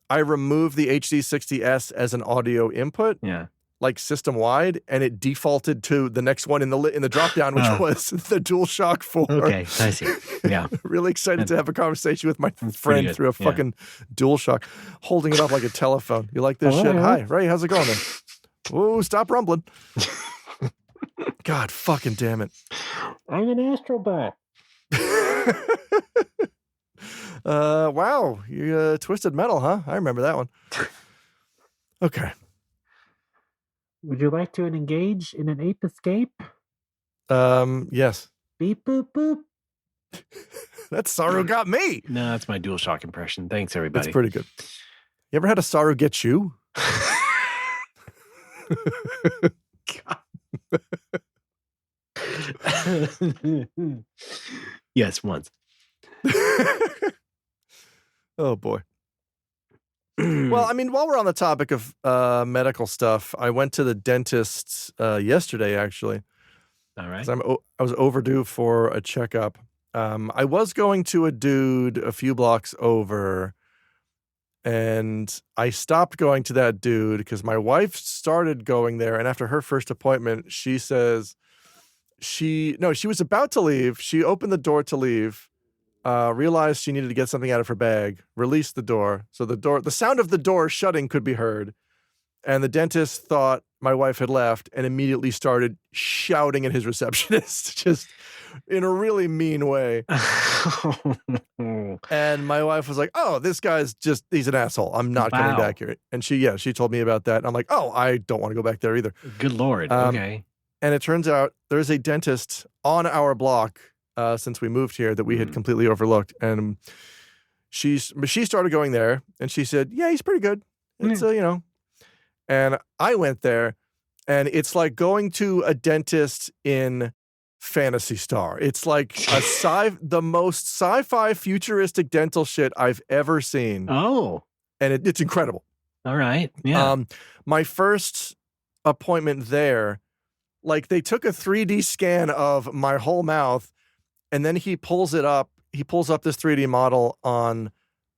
I removed the HD60S as an audio input. Yeah. Like system wide, and it defaulted to the next one in the drop down, which was the DualShock 4. Okay, I see. Yeah. Really excited to have a conversation with my friend through a fucking DualShock, holding it up like a telephone. You like this shit? Hi, Ray, how's it going there? Whoa, stop rumbling. God fucking damn it. I'm an astrobot. Wow, you Twisted Metal, huh? I remember that one. Okay. Would you like to engage in an ape escape? Yes. Beep boop boop. That Saru got me. No, that's my DualShock impression. Thanks, everybody. That's pretty good. You ever had a Saru get you? Yes, once. Oh boy. Well, I mean, while we're on the topic of medical stuff, I went to the dentist yesterday, actually. All right. I was overdue for a checkup. I was going to a dude a few blocks over, and I stopped going to that dude because my wife started going there, and after her first appointment, she says she was about to leave. She opened the door to leave. Realized she needed to get something out of her bag, released the door. So the sound of the door shutting could be heard. And the dentist thought my wife had left and immediately started shouting at his receptionist, just in a really mean way. And my wife was like, oh, this guy's he's an asshole. I'm not coming back here. And she told me about that. And I'm like, oh, I don't want to go back there either. Good Lord. Okay. And it turns out there's a dentist on our block since we moved here that we had completely overlooked. And she started going there and she said, yeah, he's pretty good. It's, and I went there and it's like going to a dentist in Phantasy Star. It's like the most sci-fi futuristic dental shit I've ever seen. Oh. And it's incredible. All right. Yeah. My first appointment there, like they took a 3D scan of my whole mouth. And then he pulls up this 3D model on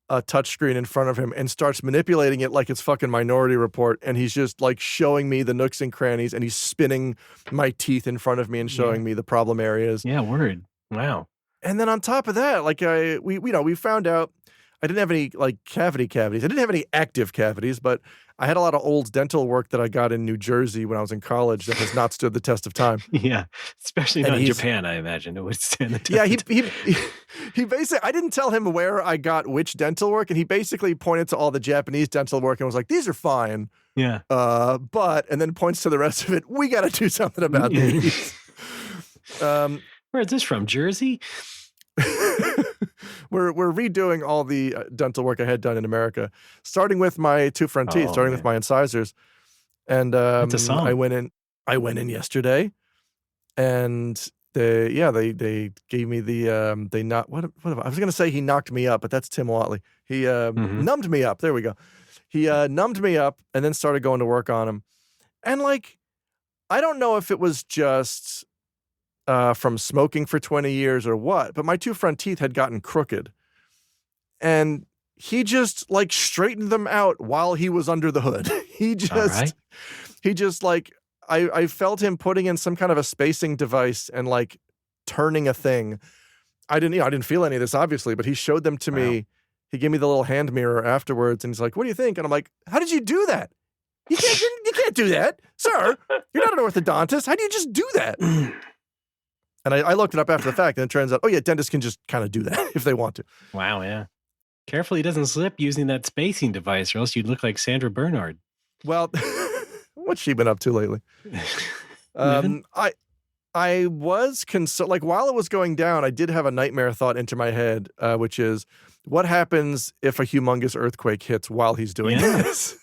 a touchscreen in front of him and starts manipulating it like it's fucking Minority Report. And he's just like showing me the nooks and crannies and he's spinning my teeth in front of me and showing me the problem areas. Yeah, word. Wow. And then on top of that, like we found out I didn't have any like cavities. I didn't have any active cavities, but I had a lot of old dental work that I got in New Jersey when I was in college that has not stood the test of time. Yeah, especially not in Japan, I imagine it would stand the test. Yeah, he basically, I didn't tell him where I got which dental work, and he basically pointed to all the Japanese dental work and was like, these are fine. Yeah. And then points to the rest of it. We got to do something about these. Where is this from? Jersey? We're redoing all the dental work I had done in America, starting with my two front teeth, starting with my incisors. And I went in yesterday, and they gave me the I was gonna say he knocked me up, but that's Tim Watley. He numbed me up. There we go. He numbed me up and then started going to work on him. And like, I don't know if it was just from smoking for 20 years or what, but my two front teeth had gotten crooked. And he just like straightened them out while he was under the hood. He just like, I felt him putting in some kind of a spacing device and like turning a thing. I didn't feel any of this obviously, but he showed them to me. He gave me the little hand mirror afterwards and he's like, what do you think? And I'm like, how did you do that? You can't do that, sir. You're not an orthodontist. How do you just do that? And I looked it up after the fact, and it turns out, dentists can just kind of do that if they want to. Wow, yeah. Careful he doesn't slip using that spacing device, or else you'd look like Sandra Bernhard. Well, what's she been up to lately? I was concerned, like while it was going down, I did have a nightmare thought into my head, which is, what happens if a humongous earthquake hits while he's doing this?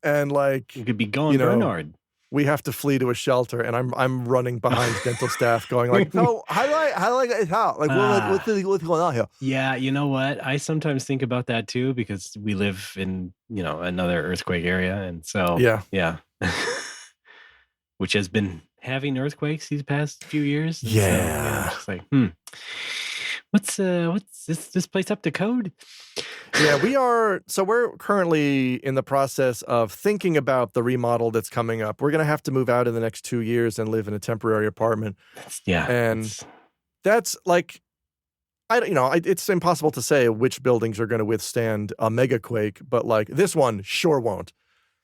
And like, you could be going Bernhard. We have to flee to a shelter, and I'm running behind dental staff, going like, "No, how do I get this out? Like, what's going on here?" Yeah, you know what? I sometimes think about that too because we live in another earthquake area, and so yeah. which has been having earthquakes these past few years. And Yeah. it's just like, what's this place up to code? Yeah, we're currently in the process of thinking about the remodel that's coming up. We're going to have to move out in the next 2 years and live in a temporary apartment. That's like, it's impossible to say which buildings are going to withstand a mega quake, but like this one sure won't.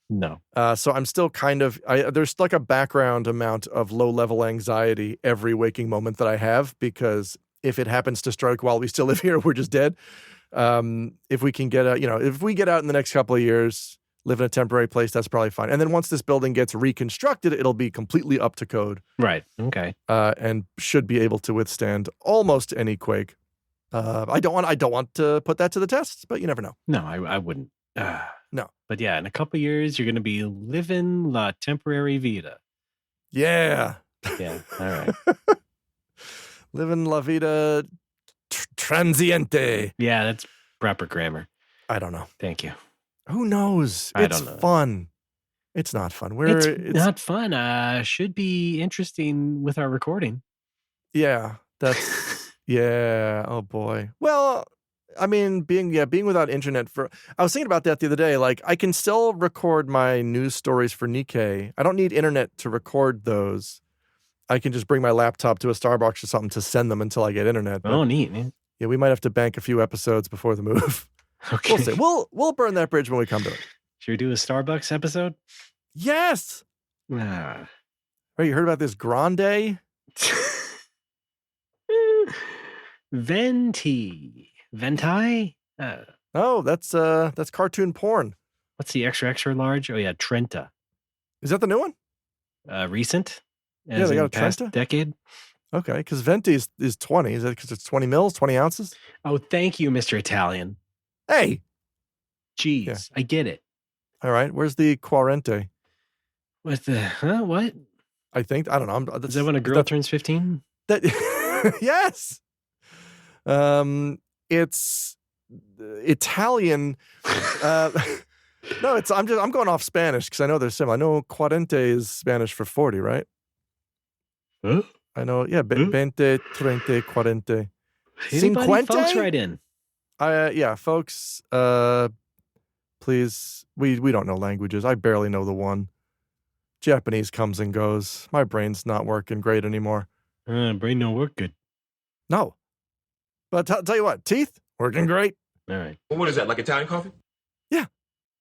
No. So I'm still there's like a background amount of low-level anxiety every waking moment that I have, because if it happens to strike while we still live here, we're just dead. If we can get out, if we get out in the next couple of years, live in a temporary place, that's probably fine. And then once this building gets reconstructed, it'll be completely up to code. Right. Okay. And should be able to withstand almost any quake. I don't want to put that to the test, but you never know. No, I wouldn't. No. But yeah, in a couple years, you're going to be living la temporary vida. Yeah. Yeah. All right. Living la vida transiente. Yeah, that's proper grammar. I don't know. Thank you. Who knows? It's fun. It's not fun. It's not fun. Should be interesting with our recording. Yeah. That's yeah. Oh boy. Well, I mean, being without internet I was thinking about that the other day. Like, I can still record my news stories for Nikkei. I don't need internet to record those. I can just bring my laptop to a Starbucks or something to send them until I get internet. But, neat. Man. Yeah, we might have to bank a few episodes before the move. Okay. We'll see. We'll burn that bridge when we come to it. Should we do a Starbucks episode? Yes. Right, you heard about this grande? Venti? Oh, that's cartoon porn. What's the extra large? Oh yeah, Trenta. Is that the new one? Recent? Yeah, they got a past Trenta? decade. Okay, because Venti is 20. Is that because it's 20 mils, 20 ounces? Oh, thank you, Mr. Italian. Hey! Jeez, Yeah. I get it. All right, where's the Quarente? What? I think, I don't know. Is that when a girl turns 15? That yes. It's Italian. No, I'm going off Spanish because I know they're similar. I know Quarente is Spanish for 40, right? Huh? I know, yeah, 20, 30, 40. Anybody, folks, write in. Yeah, folks, please, we don't know languages. I barely know the one. Japanese comes and goes. My brain's not working great anymore. Brain don't work good. No. But tell you what, teeth, working great. All right. Well, what is that, like Italian coffee? Yeah.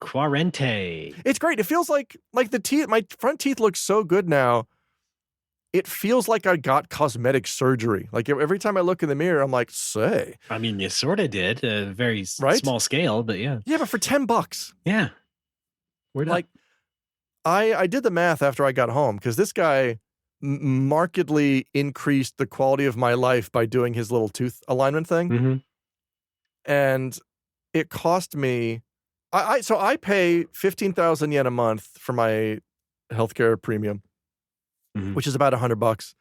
Quarente. It's great. It feels like the teeth, my front teeth look so good now. It feels like I got cosmetic surgery. Like every time I look in the mirror, I'm like, say. I mean, you sort of did, a very small scale, but yeah. Yeah, but for $10. Yeah. We're like, I did the math after I got home because this guy markedly increased the quality of my life by doing his little tooth alignment thing. Mm-hmm. And it cost me, so I pay 15,000 yen a month for my healthcare premium, which is about $100.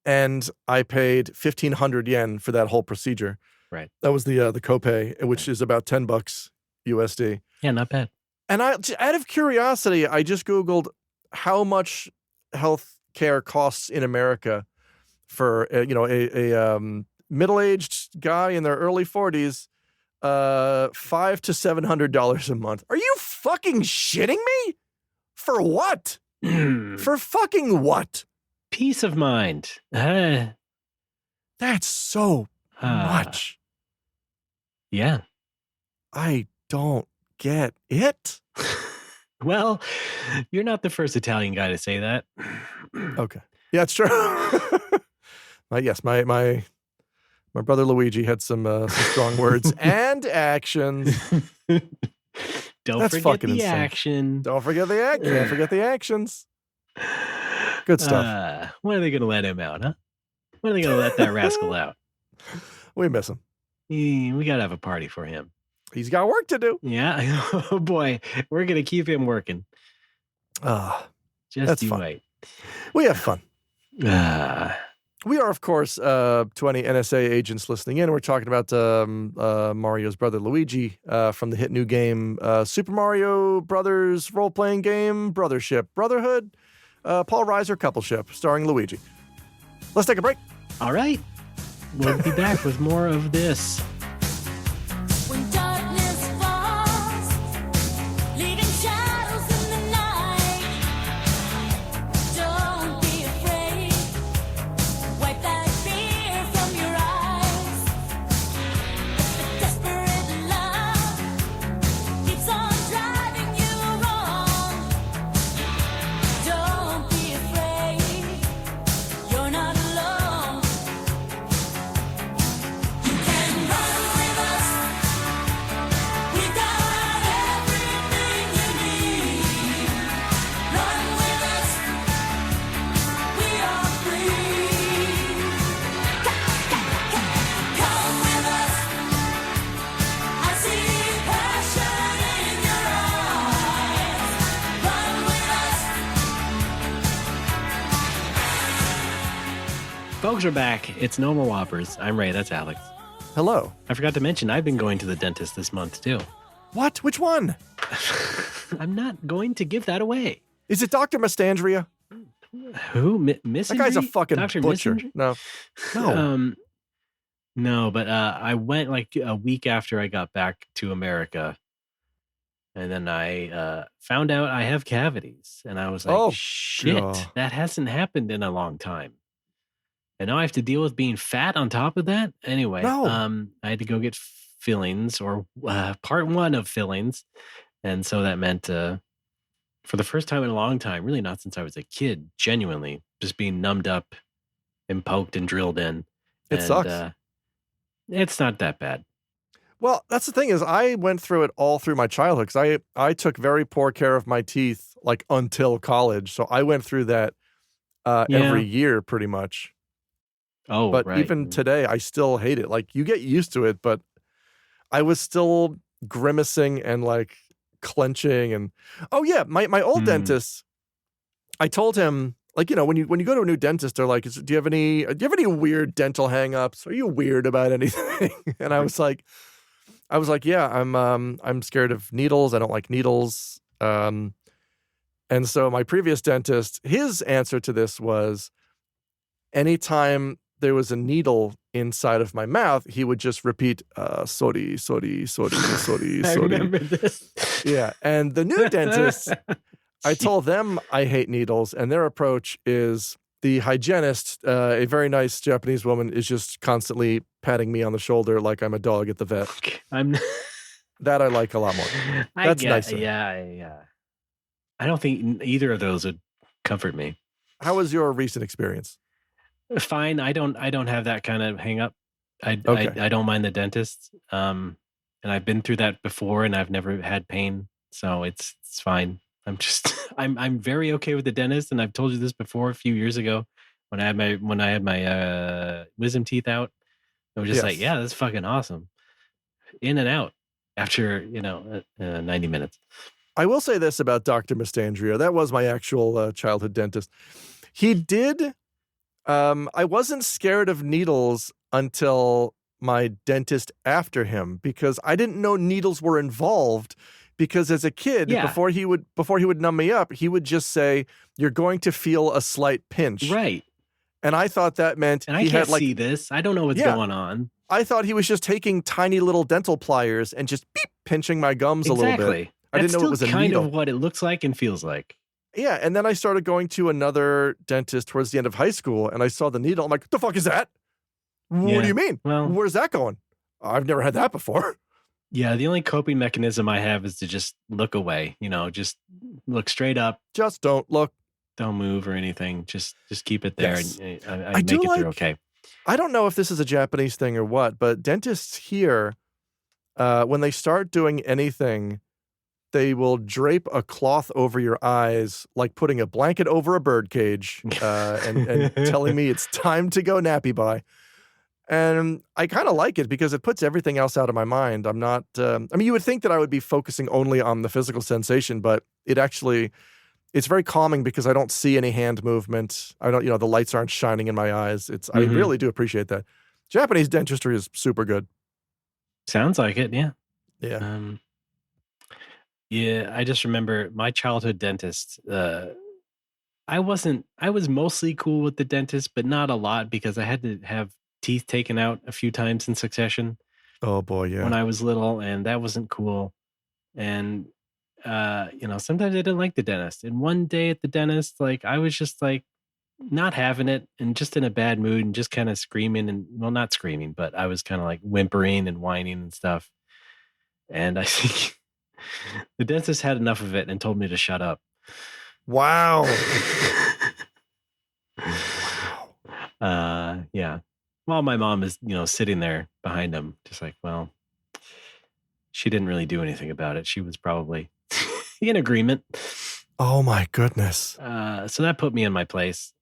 And I paid 1,500 yen for that whole procedure. Right. That was the copay, which is about $10 USD. Yeah, not bad. And out of curiosity, I just Googled how much health care costs in America for a middle-aged guy in their early 40s, $500 to $700 a month. Are you fucking shitting me? For what? For fucking what? Peace of mind. That's so much. Yeah. I don't get it. Well, you're not the first Italian guy to say that. Okay. Yeah, it's true. My brother Luigi had some strong words and actions. Don't forget the action. Don't forget the action. Can't forget the actions. Good stuff. When are they going to let him out, huh? When are they going to let that rascal out? We miss him. We got to have a party for him. He's got work to do. Yeah. Oh, boy. We're going to keep him working. Just you fun. wait. We have fun. We are, of course, to any NSA agents listening in, we're talking about Mario's brother Luigi from the hit new game Super Mario Brothers role-playing game Brotherhood. Paul Reiser Coupleship, starring Luigi. Let's take a break. All right. We'll be back with more of this. When darkness falls, leaving shadows in the night, don't be afraid. Wipe that fear from your eyes. The desperate love keeps on driving you wrong. Don't be afraid. You're not alone. You can run with us. We've got everything you need. Run with us. We are free. Come with us. I see passion in your eyes. Run with us. Folks are back. It's NoMoWoPers. I'm Ray. That's Alex. Hello. I forgot to mention, I've been going to the dentist this month, too. What? Which one? I'm not going to give that away. Is it Dr. Mastandria? Who? Miss? That guy's a fucking Dr. butcher. Missandry? No. No. No, but I went like a week after I got back to America. And then I found out I have cavities. And I was like, Oh, shit, God. that hasn't happened in a long time. And now I have to deal with being fat on top of that. Anyway, No. I had to go get fillings, or part one of fillings. And so that meant for the first time in a long time, really not since I was a kid, genuinely, just being numbed up and poked and drilled in. It And, sucks. It's not that bad. Well, that's the thing is I went through it all through my childhood because I took very poor care of my teeth like until college. So I went through that every year pretty much. Oh, But right. even today, I still hate it. Like you get used to it, but I was still grimacing and like clenching. And oh yeah, my old dentist, I told him, like, you know, when you go to a new dentist, they're like, do you have any weird dental hangups? Are you weird about anything? And I was like, yeah, I'm scared of needles. I don't like needles. And so my previous dentist, his answer to this was, anytime there was a needle inside of my mouth, he would just repeat, sorry, sorry, sorry, sorry, I sorry. remember this. Yeah. And the new dentist, I told them I hate needles, and their approach is the hygienist, a very nice Japanese woman, is just constantly patting me on the shoulder like I'm a dog at the vet. I'm. That I like a lot more. That's nicer. Yeah. I don't think either of those would comfort me. How was your recent experience? Fine. I don't have that kind of hang up. I don't mind the dentist. And I've been through that before, and I've never had pain, so it's fine. I'm very okay with the dentist, and I've told you this before a few years ago when I had my wisdom teeth out. I was just like, yeah, that's fucking awesome. In and out after 90 minutes. I will say this about Dr. Mastandria. That was my actual childhood dentist. He did. I wasn't scared of needles until my dentist after him, because I didn't know needles were involved. Because as a kid, before he would numb me up, he would just say, "You're going to feel a slight pinch." Right. And I thought that meant and I he can't had see this. I don't know what's going on. I thought he was just taking tiny little dental pliers and just beep, pinching my gums a little bit. I didn't know it was a kind needle. of what it looks like and feels like. Yeah, and then I started going to another dentist towards the end of high school, and I saw the needle. I'm like, "What the fuck is that? What do you mean? Well, where's that going? I've never had that before." Yeah, the only coping mechanism I have is to just look away. Just look straight up. Just don't look. Don't move or anything. Just keep it there, Yes. and I make it through okay. I don't know if this is a Japanese thing or what, but dentists here, when they start doing anything, they will drape a cloth over your eyes, like putting a blanket over a bird cage, and telling me it's time to go nappy bye. And I kind of like it because it puts everything else out of my mind. I'm not, you would think that I would be focusing only on the physical sensation, but it's very calming because I don't see any hand movement. I don't, the lights aren't shining in my eyes. I really do appreciate that. Japanese dentistry is super good. Sounds like it. Yeah. Yeah. Yeah. I just remember my childhood dentist. I was mostly cool with the dentist, but not a lot because I had to have teeth taken out a few times in succession Oh boy, yeah. when I was little, and that wasn't cool. And sometimes I didn't like the dentist. And one day at the dentist, like I was just like not having it and just in a bad mood and just kind of screaming and well, not screaming, but I was kind of like whimpering and whining and stuff. And I think the dentist had enough of it and told me to shut up. Wow. Yeah. While my mom is, sitting there behind him, just like, well, she didn't really do anything about it. She was probably in agreement. Oh my goodness. So that put me in my place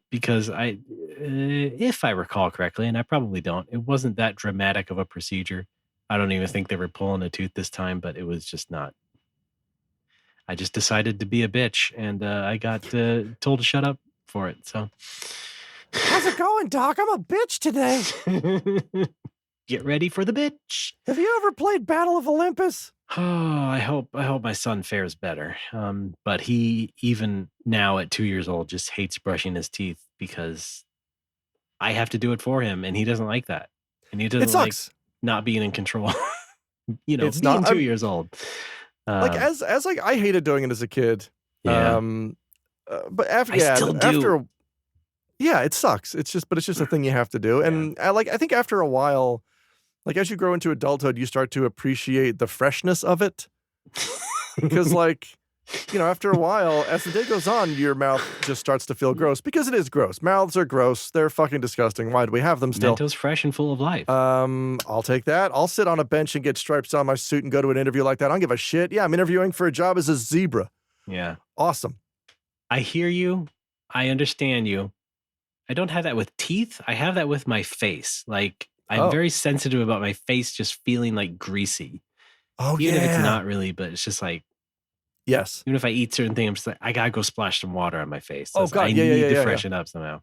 because if I recall correctly, and I probably don't, it wasn't that dramatic of a procedure. I don't even think they were pulling a tooth this time, but it was just not. I just decided to be a bitch, and I got told to shut up for it. So, how's it going, Doc? I'm a bitch today. Get ready for the bitch. Have you ever played Battle of Olympus? Oh, I hope my son fares better. But he, even now at 2 years old, just hates brushing his teeth because I have to do it for him, and he doesn't like that, and he doesn't like not being in control. It's being 2 years old. Like as like I hated doing it as a kid. Yeah. But after I still do. Yeah, it sucks. It's just a thing you have to do. And I think after a while, like as you grow into adulthood, you start to appreciate the freshness of it. Because after a while, as the day goes on, your mouth just starts to feel gross because it is gross. Mouths are gross. They're fucking disgusting. Why do we have them still? Mento's fresh and full of life. I'll take that. I'll sit on a bench and get stripes on my suit and go to an interview like that. I don't give a shit. Yeah, I'm interviewing for a job as a zebra. Yeah. Awesome. I hear you. I understand you. I don't have that with teeth. I have that with my face. Like I'm very sensitive about my face just feeling like greasy. Oh, Even if it's not really, but it's just like, yes. Even if I eat certain things, I'm just like, I gotta go splash some water on my face. God. I need to freshen up somehow.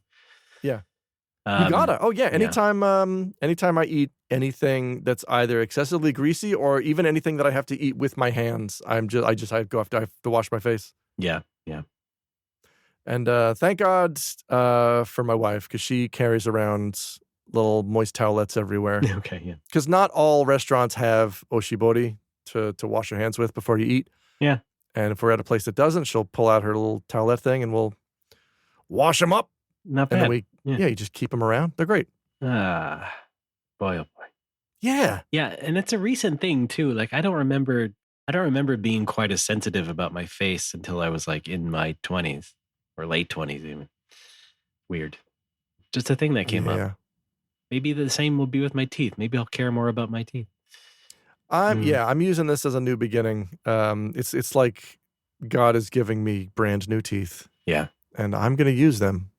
Yeah. You gotta. Oh yeah. Anytime I eat anything that's either excessively greasy or even anything that I have to eat with my hands, I have to wash my face. Yeah. Yeah. And thank God for my wife, because she carries around little moist towelettes everywhere. Okay, yeah. Because not all restaurants have oshibori to wash your hands with before you eat. Yeah. And if we're at a place that doesn't, she'll pull out her little towelette thing and we'll wash them up. Not bad. And then you just keep them around. They're great. Boy, oh boy. Yeah. Yeah, and it's a recent thing too. Like I don't remember being quite as sensitive about my face until I was like in my 20s or late 20s even. Weird. Just a thing that came up. Maybe the same will be with my teeth. Maybe I'll care more about my teeth. I'm using this as a new beginning. It's like God is giving me brand new teeth. Yeah. And I'm going to use them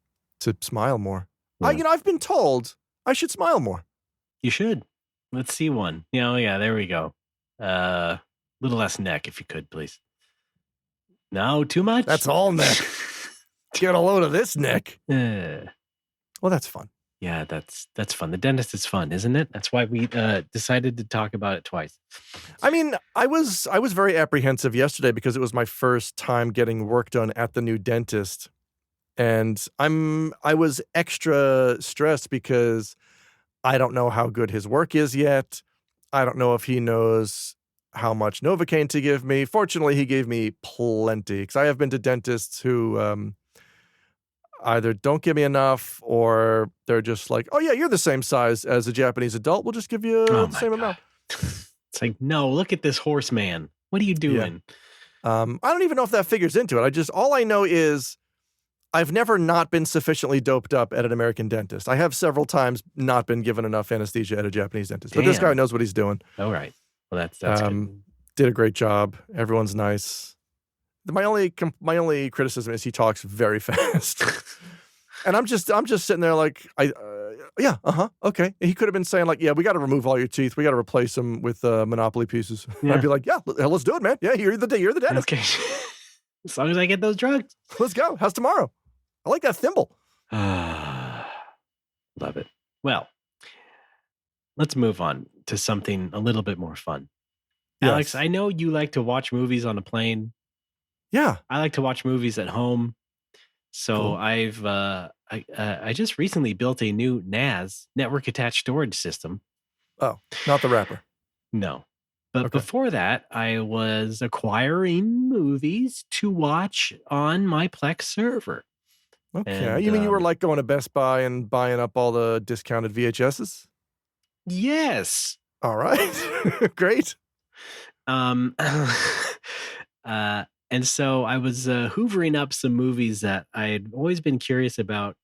to smile more. Yeah. I've been told I should smile more. You should. Let's see one. Yeah, there we go. Little less neck if you could, please. No, too much? That's all neck. Get a load of this neck. Well, that's fun. Yeah, that's fun. The dentist is fun, isn't it? That's why we decided to talk about it twice. I mean, I was very apprehensive yesterday because it was my first time getting work done at the new dentist. And I was extra stressed because I don't know how good his work is yet. I don't know if he knows how much NoMoWoCo to give me. Fortunately, he gave me plenty because I have been to dentists who either don't give me enough or they're just like, oh yeah, you're the same size as a Japanese adult. We'll just give you the same amount. It's like, no, look at this horseman. What are you doing? Yeah. I don't even know if that figures into it. All I know is I've never not been sufficiently doped up at an American dentist. I have several times not been given enough anesthesia at a Japanese dentist. But this guy knows what he's doing. All right. Well, that's good. Did a great job. Everyone's nice. My only criticism is he talks very fast. And I'm just sitting there like, okay. He could have been saying like, yeah, we got to remove all your teeth. We got to replace them with Monopoly pieces. Yeah. I'd be like, yeah, let's do it, man. Yeah, you're the dentist. Okay. As long as I get those drugs. Let's go. How's tomorrow? I like that thimble. Love it. Well, let's move on to something a little bit more fun. Yes. Alex, I know you like to watch movies on a plane. Yeah. I like to watch movies at home. So Cool. I just recently built a new NAS, network attached storage system. Oh, not the rapper. No. But Okay. before that, I was acquiring movies to watch on my Plex server. Okay. And, You mean you were like going to Best Buy and buying up all the discounted VHSs? Yes. All right. Great. And so I was hoovering up some movies that I had always been curious about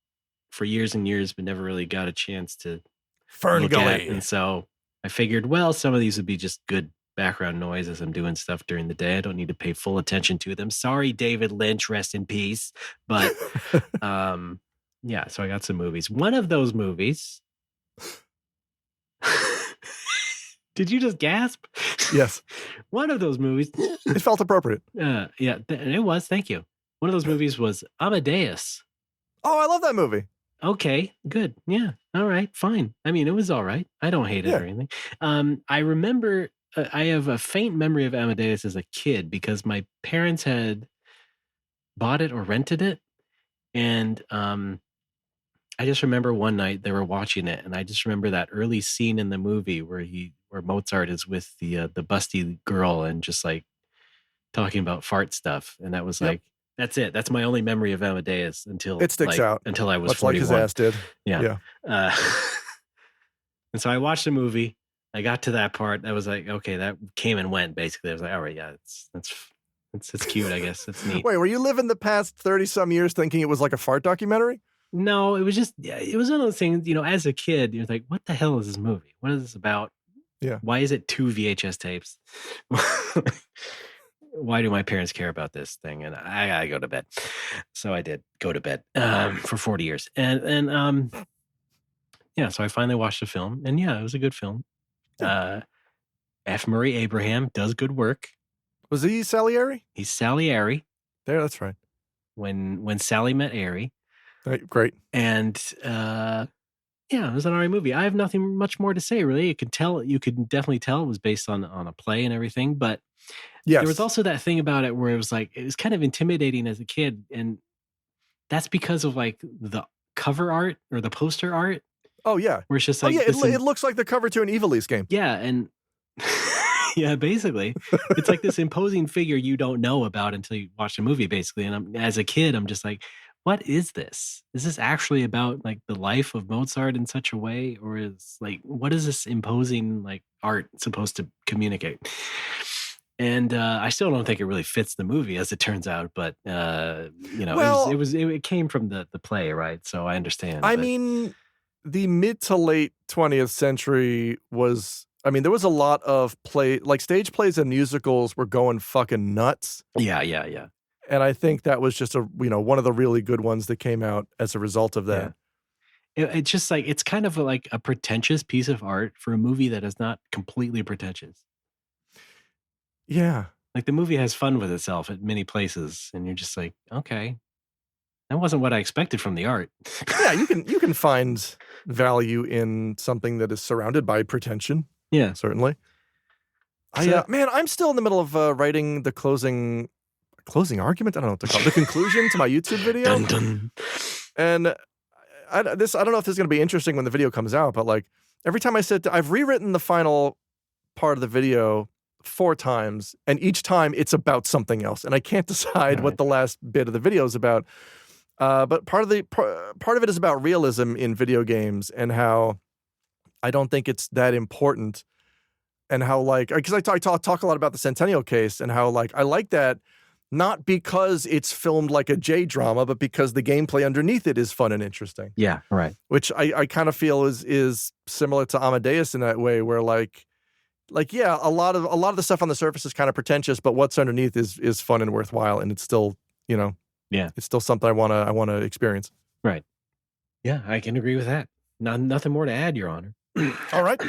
for years and years, but never really got a chance to look at. And so I figured, well, some of these would be just good background noise as I'm doing stuff during the day. I don't need to pay full attention to them. Sorry, David Lynch, rest in peace. But yeah, so I got some movies. One of those movies. Did you just gasp? Yes. One of those movies. It felt appropriate. Yeah, it was. Thank you. One of those movies was Amadeus. Oh, I love that movie. Okay, good. Yeah. All right, fine. I mean, it was all right. I don't hate it or anything. I remember, I have a faint memory of Amadeus as a kid because my parents had bought it or rented it. And I just remember one night they were watching it. And I just remember that early scene in the movie where Mozart is with the busty girl and just like talking about fart stuff. And that was like, that's it. That's my only memory of Amadeus until it sticks out until I was much 41. like his ass did. Yeah. And so I watched the movie. I got to that part. I was like, okay, that came and went. Basically, I was like, all right, yeah, it's cute. I guess it's neat. Wait, were you living the past 30 some years thinking it was like a fart documentary? No, it was just, it was one of those things. As a kid, you're like, what the hell is this movie? What is this about? Yeah. Why is it 2 VHS tapes? Why do my parents care about this thing? And I gotta go to bed. So I did go to bed for 40 years. And yeah, so I finally watched the film. And yeah, it was a good film. F. Murray Abraham does good work. Was he Salieri? He's Salieri. There, that's right. When Sally met Ari. Great. And yeah, it was an alright movie. I have nothing much more to say, really. You could definitely tell it was based on a play and everything, but there was also that thing about it where it was like, it was kind of intimidating as a kid. And that's because of like the cover art or the poster art. Oh, yeah. Where it's just like, it looks like the cover to an Evilise game. Yeah. And yeah, basically it's like this imposing figure you don't know about until you watch the movie, basically. And as a kid, I'm just like, what is this? Is this actually about like the life of Mozart in such a way? Or is like, what is this imposing like art supposed to communicate? And I still don't think it really fits the movie, as it turns out. But it came from the play, right? So I understand. I mean, the mid to late 20th century was. I mean, there was a lot of stage plays and musicals were going fucking nuts. Yeah. And I think that was just one of the really good ones that came out as a result of that. Yeah. It's just like, it's kind of like a pretentious piece of art for a movie that is not completely pretentious. Yeah. Like the movie has fun with itself at many places. And you're just like, okay, that wasn't what I expected from the art. Yeah. You can find value in something that is surrounded by pretension. Yeah, certainly. Man, I'm still in the middle of writing the closing argument. I don't know what to call it. The conclusion to my YouTube video. Dun, dun. And I don't know if this is going to be interesting when the video comes out, but like every time I've rewritten the final part of the video 4 times, and each time it's about something else, and I can't decide what the last bit of the video is about. But part of it is about realism in video games and how I don't think it's that important, and how because I talk a lot about the Centennial case and how I like that not because it's filmed like a J drama, but because the gameplay underneath it is fun and interesting. Yeah, right. Which I kind of feel is similar to Amadeus in that way, where yeah, a lot of the stuff on the surface is kind of pretentious, but what's underneath is fun and worthwhile, and it's still it's still something I want to experience. Right. Yeah, I can agree with that. Nothing more to add, Your Honor. All right.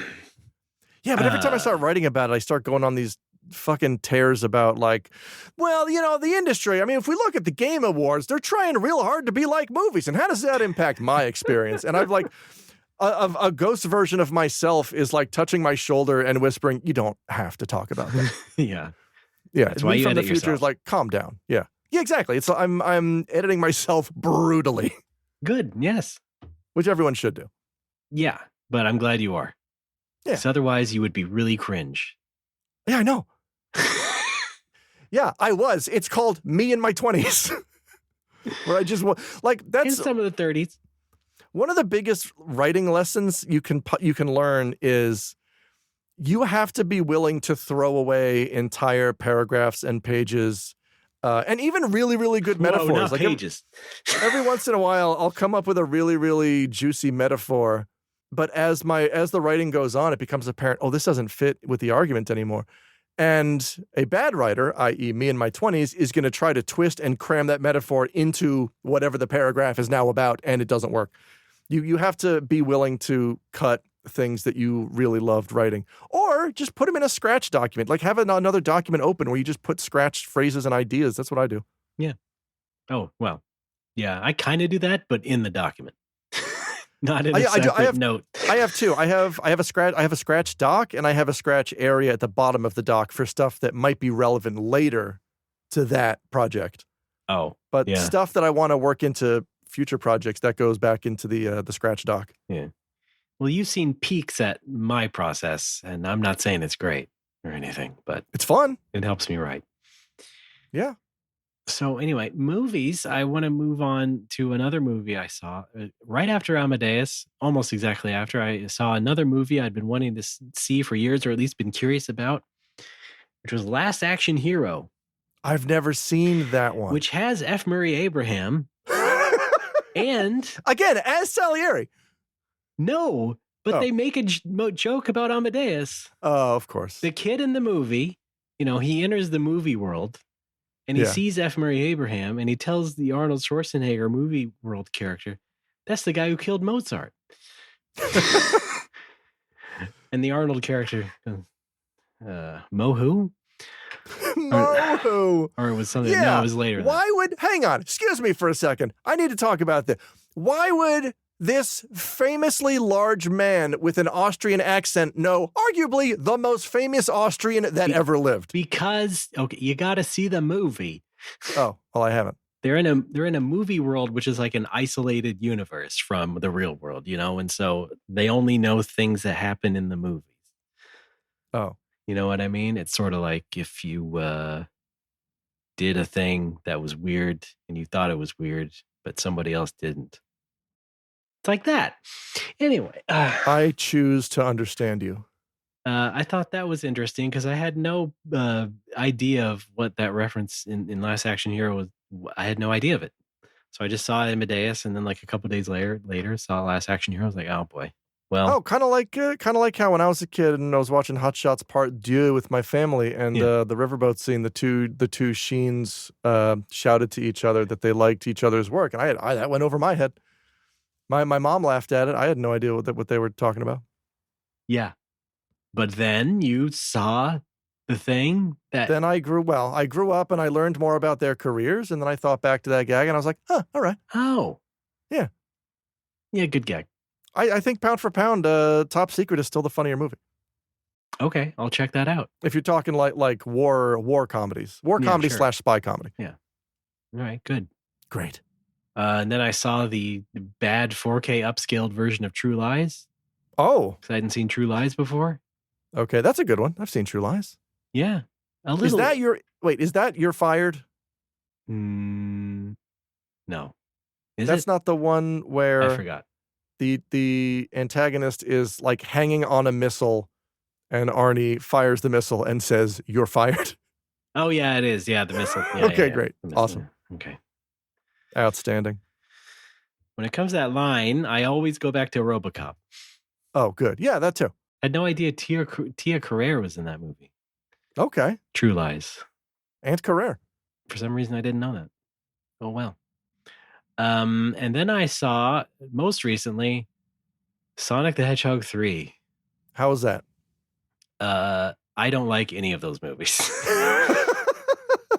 Yeah, but every time I start writing about it, I start going on these fucking tears about the industry. I mean, if we look at the Game Awards, they're trying real hard to be like movies. And how does that impact my experience? And I've a ghost version of myself is touching my shoulder and whispering, you don't have to talk about that. Yeah. Yeah. That's why you from the edit future yourself. is calm down. Yeah. Yeah, exactly. It's I'm editing myself brutally, Good. Yes. which everyone should do. Yeah. But I'm glad you are. Yeah. Because otherwise you would be really cringe. Yeah, I know. Yeah, I was. It's called Me in My 20s. Where I just like In that's some of the 30s. one of the biggest writing lessons you can learn is you have to be willing to throw away entire paragraphs and pages, and even really, really good metaphors. Whoa, not like pages. every once in a while, I'll come up with a really, really juicy metaphor, but as the writing goes on, it becomes apparent, oh, this doesn't fit with the argument anymore. And a bad writer, i.e. me in my 20s, is going to try to twist and cram that metaphor into whatever the paragraph is now about, and it doesn't work. You have to be willing to cut things that you really loved writing, or just put them in a scratch document. Like have another document open where you just put scratched phrases and ideas. That's what I do. Yeah. Oh, well. Yeah, I kind of do that, but in the document. Not in a separate note. I have two. I have a scratch doc, and I have a scratch area at the bottom of the doc for stuff that might be relevant later to that project. Oh, but yeah. Stuff that I want to work into future projects, that goes back into the scratch doc. Yeah. Well, you've seen peeks at my process, and I'm not saying it's great or anything, but it's fun. It helps me write. Yeah. So anyway, movies, I want to move on to another movie I saw right after Amadeus, almost exactly after. I saw another movie I'd been wanting to see for years, or at least been curious about, which was Last Action Hero. I've never seen that one. Which has F. Murray Abraham. And again, as Salieri. No, but they make a joke about Amadeus. Oh, of course. The kid in the movie, he enters the movie world and he sees F. Murray Abraham and he tells the Arnold Schwarzenegger movie world character, that's the guy who killed Mozart. And the Arnold character goes, Mo who? Mo. Or it was something. No, it was later. Hang on, excuse me for a second. I need to talk about this. Why would this famously large man with an Austrian accent know arguably the most famous Austrian that ever lived? Because, you got to see the movie. Oh, well, I haven't. They're in a movie world, which is like an isolated universe from the real world, and so they only know things that happen in the movies. Oh. You know what I mean? It's sort of like if you did a thing that was weird and you thought it was weird, but somebody else didn't. It's like that. Anyway. I choose to understand you. I thought that was interesting because I had no idea of what that reference in Last Action Hero was. I had no idea of it. So I just saw Amadeus, and then like a couple days later saw Last Action Hero. I was like, oh boy. Well, kind of like how when I was a kid and I was watching Hot Shots Part 2 with my family, and the riverboat scene, the two Sheens shouted to each other that they liked each other's work, and I that went over my head. My mom laughed at it. I had no idea what they were talking about. Yeah, but then you saw the thing that. Then I grew up and I learned more about their careers, and then I thought back to that gag, and I was like, huh, all right. Oh, yeah, good gag. I think pound for pound, Top Secret is still the funnier movie. Okay, I'll check that out. If you're talking like war comedies, comedy / spy comedy. Yeah. All right, good. Great. And then I saw the bad 4K upscaled version of True Lies. Oh. Because I hadn't seen True Lies before. Okay, that's a good one. I've seen True Lies. Yeah. A little. Is that You're Fired? No. That's not the one where I forgot. The antagonist is like hanging on a missile, and Arnie fires the missile and says, "You're fired." Oh yeah, it is. Yeah, the missile. Yeah, okay, yeah. Great. Missile. Awesome. Okay. Outstanding. When it comes to that line, I always go back to RoboCop. Oh, good. Yeah, that too. I had no idea Tia Carrere was in that movie. Okay. True Lies. And Carrere. For some reason, I didn't know that. Oh well. And then I saw most recently Sonic the Hedgehog 3. How was that? I don't like any of those movies.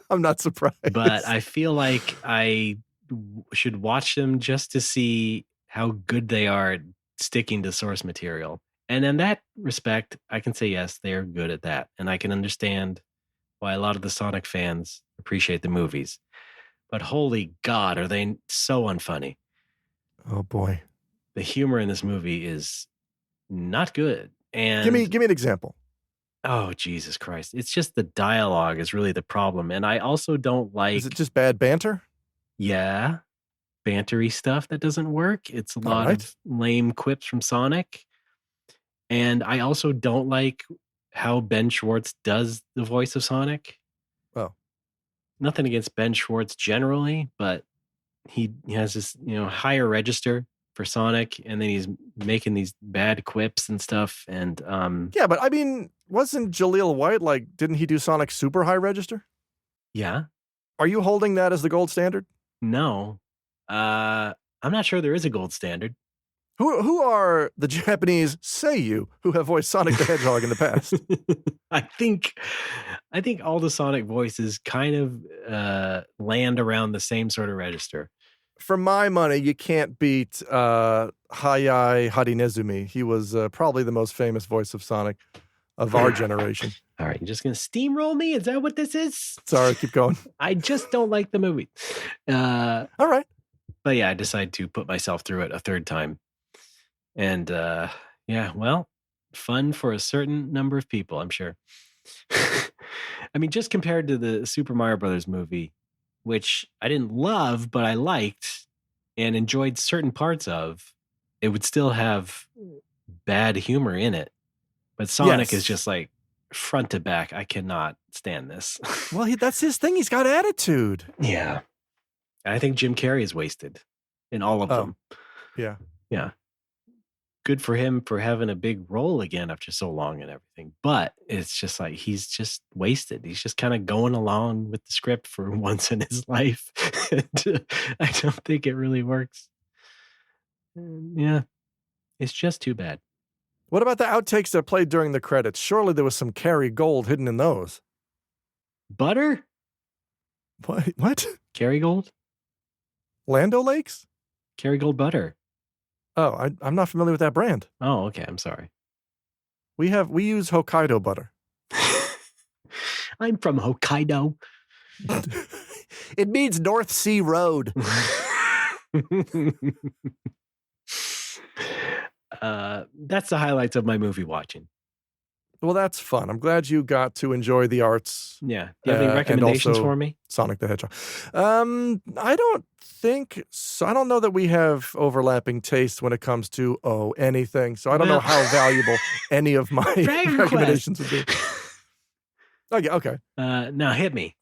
I'm not surprised. But I feel like I should watch them just to see how good they are at sticking to source material. And in that respect, I can say yes, they are good at that. And I can understand why a lot of the Sonic fans appreciate the movies. but holy God, are they so unfunny. Oh boy. The humor in this movie is not good. And Give me an example. oh, Jesus Christ. It's just the dialogue is really the problem. And I also don't like. Is it just bad banter? Yeah. Bantery stuff that doesn't work. It's a lot of lame quips from Sonic. And I also don't like how Ben Schwartz does the voice of Sonic. Oh. Nothing against Ben Schwartz generally, but he has this, higher register for Sonic, and then he's making these bad quips and stuff. And yeah, but I mean, wasn't Jaleel White didn't he do Sonic super high register? Yeah. Are you holding that as the gold standard? No. I'm not sure there is a gold standard. Who are the Japanese Seiyu who have voiced Sonic the Hedgehog in the past? I think all the Sonic voices kind of land around the same sort of register. For my money, you can't beat Hayai Harinezumi. He was probably the most famous voice of Sonic of our generation. All right, you're just going to steamroll me? Is that what this is? Sorry, keep going. I just don't like the movie. All right. But yeah, I decided to put myself through it a third time. And fun for a certain number of people, I'm sure. I mean, just compared to the Super Mario Brothers movie, which I didn't love, but I liked and enjoyed certain parts of, it would still have bad humor in it. But Sonic is just like front to back. I cannot stand this. Well, that's his thing. He's got attitude. Yeah. I think Jim Carrey is wasted in all of them. Yeah. Yeah. Good for him for having a big role again after so long and everything. But it's just like he's just wasted. He's just kind of going along with the script for once in his life. I don't think it really works. Yeah. It's just too bad. What about the outtakes that played during the credits? Surely there was some Carrie Gold hidden in those. Butter? What? Kerrygold? Land O'Lakes? Kerrygold butter. Oh, I'm not familiar with that brand. Oh, okay. I'm sorry. We use Hokkaido butter. I'm from Hokkaido. It means North Sea Road. That's the highlights of my movie watching. Well, that's fun. I'm glad you got to enjoy the arts. Yeah. Do you have any recommendations for me? Sonic the Hedgehog. I don't think so. I don't know that we have overlapping tastes when it comes to anything. So I don't know how valuable any of my recommendations would be. Okay. Now hit me.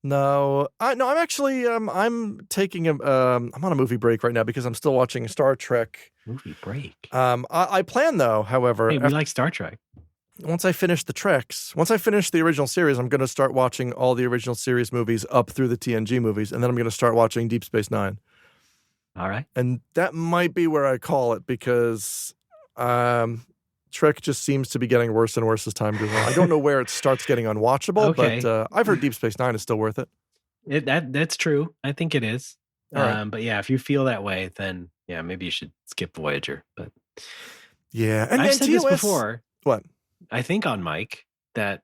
No, I'm actually I'm taking I'm on a movie break right now because I'm still watching Star Trek. Movie break. I plan though, however, hey, we like Star Trek. Once I finish the original series, I'm going to start watching all the original series movies up through the TNG movies, and then I'm going to start watching Deep Space Nine. All right. And that might be where I call it because Trek just seems to be getting worse and worse as time goes on. I don't know where it starts getting unwatchable, but I've heard Deep Space Nine is still worth it. That's true. I think it is. Right. But yeah, if you feel that way, then yeah, maybe you should skip Voyager. But yeah, and I've said this before. What? I think on Mike that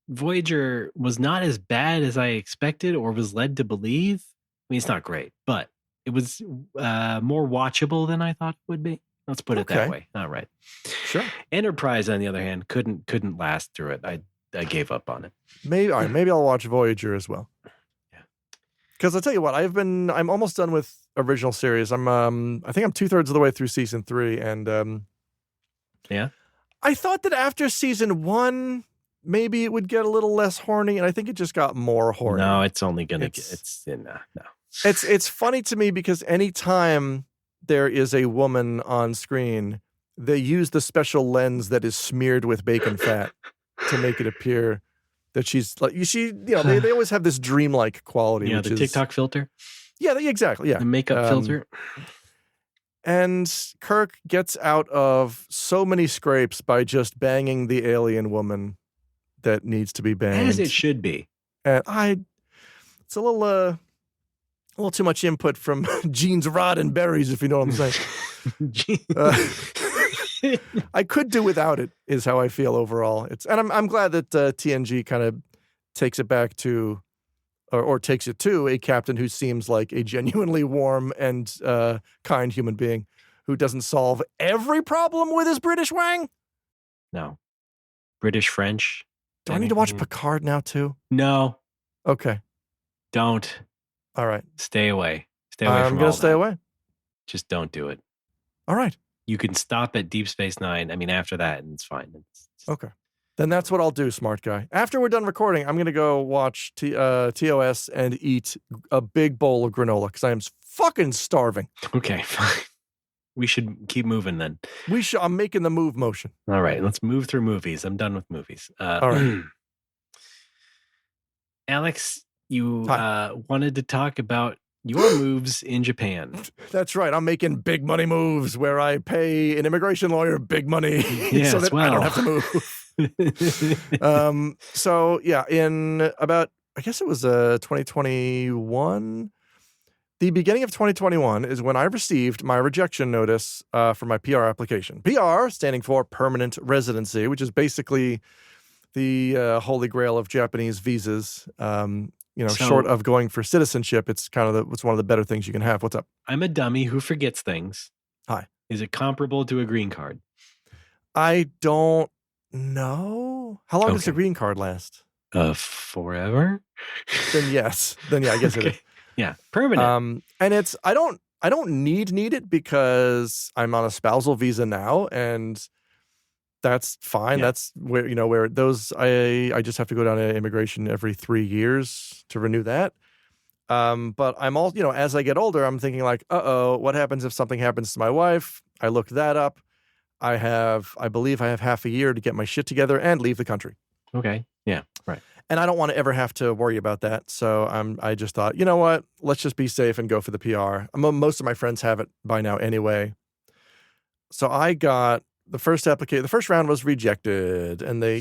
Voyager was not as bad as I expected or was led to believe. I mean, it's not great, but it was more watchable than I thought it would be. Let's put it that way. All right. Sure. Enterprise, on the other hand, couldn't last through it. I gave up on it. Maybe I'll watch Voyager as well. Yeah. Because I'll tell you what, I'm almost done with original series. I think I'm 2/3 of the way through season 3, and yeah. I thought that after season 1, maybe it would get a little less horny, and I think it just got more horny. No, it's only gonna no. It's funny to me because anytime there is a woman on screen, they use the special lens that is smeared with bacon fat to make it appear that she's like they always have this dreamlike quality. Yeah, which the is, TikTok filter. Yeah, exactly. Yeah, the makeup filter. And Kirk gets out of so many scrapes by just banging the alien woman that needs to be banged. As it should be. And it's a little too much input from Gene's Roddenberries, if you know what I'm saying. I could do without it, is how I feel overall. And I'm glad that TNG kind of takes it back to or takes it to a captain who seems like a genuinely warm and kind human being who doesn't solve every problem with his British wang. No. British, French. Do I need to watch Picard now too? No. Okay. Don't. All right. Stay away. Stay away from I'm going to stay away. Just don't do it. All right. You can stop at Deep Space Nine. I mean, after that, and it's fine. Okay. Then that's what I'll do, smart guy. After we're done recording, I'm going to go watch TOS and eat a big bowl of granola because I am fucking starving. Okay, fine. We should keep moving then. I'm making the move motion. All right, let's move through movies. I'm done with movies. All right. Alex, you wanted to talk about your moves in Japan. That's right. I'm making big money moves where I pay an immigration lawyer big money so that I don't have to move. So yeah, in about, I guess it was 2021, the beginning of 2021 is when I received my rejection notice for my PR application. PR standing for permanent residency, which is basically the holy grail of Japanese visas. Short of going for citizenship, it's kind of it's one of the better things you can have. What's up? I'm a dummy who forgets things. Hi. Is it comparable to a green card? I don't know. How long does a green card last? Forever? Then yes. Then yeah, I guess it is. Yeah, permanent. And it's I don't need it because I'm on a spousal visa now, and that's fine. Yeah. That's where those I just have to go down to immigration every 3 years to renew that. But I'm all as I get older, I'm thinking like, what happens if something happens to my wife? I looked that up. I believe I have half a year to get my shit together and leave the country. Okay. Yeah. Right. And I don't want to ever have to worry about that. So I just thought, you know what? Let's just be safe and go for the PR. Most of my friends have it by now anyway. So I got the first application. The first round was rejected, and they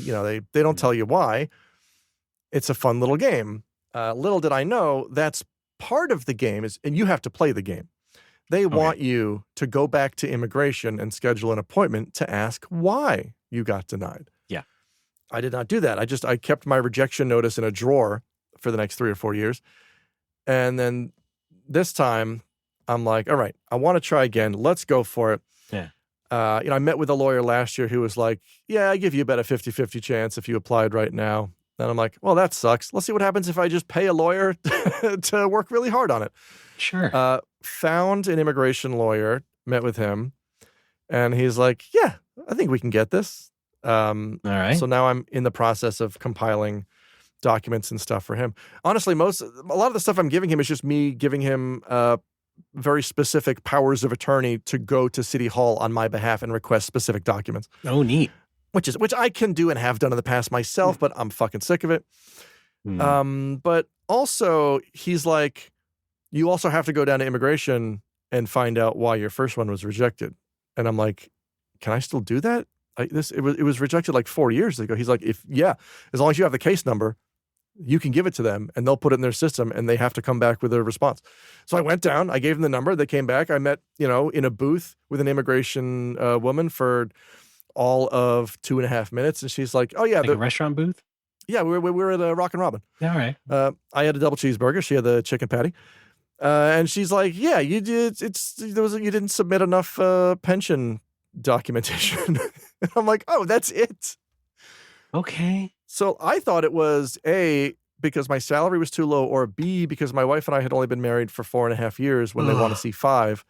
don't tell you why. It's a fun little game. Little did I know that's part of the game and you have to play the game. They want you to go back to immigration and schedule an appointment to ask why you got denied. Yeah. I did not do that. I kept my rejection notice in a drawer for the next 3 or 4 years. And then this time I'm like, all right, I want to try again. Let's go for it. Yeah. I met with a lawyer last year who was like, yeah, I give you about a 50-50 chance if you applied right now. And I'm like, well, that sucks. Let's see what happens if I just pay a lawyer to work really hard on it. Sure. Found an immigration lawyer, met with him, and he's like, yeah, I think we can get this. All right. So now I'm in the process of compiling documents and stuff for him. Honestly, a lot of the stuff I'm giving him is just me giving him very specific powers of attorney to go to City Hall on my behalf and request specific documents. Oh, neat. Which I can do and have done in the past myself, but I'm fucking sick of it. But also, he's like, you also have to go down to immigration and find out why your first one was rejected. And I'm like, can I still do that? It was rejected like 4 years ago. He's like, as long as you have the case number, you can give it to them and they'll put it in their system and they have to come back with a response. So I went down, I gave them the number, they came back. I met, in a booth with an immigration woman for all of 2.5 minutes. And she's like, oh yeah. Like a restaurant booth? Yeah, we were at a Rock and Robin. Yeah, all right. I had a double cheeseburger. She had the chicken patty. And she's like, yeah, you didn't submit enough pension documentation. And I'm like, oh, that's it. Okay. So I thought it was A, because my salary was too low, or B, because my wife and I had only been married for 4.5 years when they want to see 5.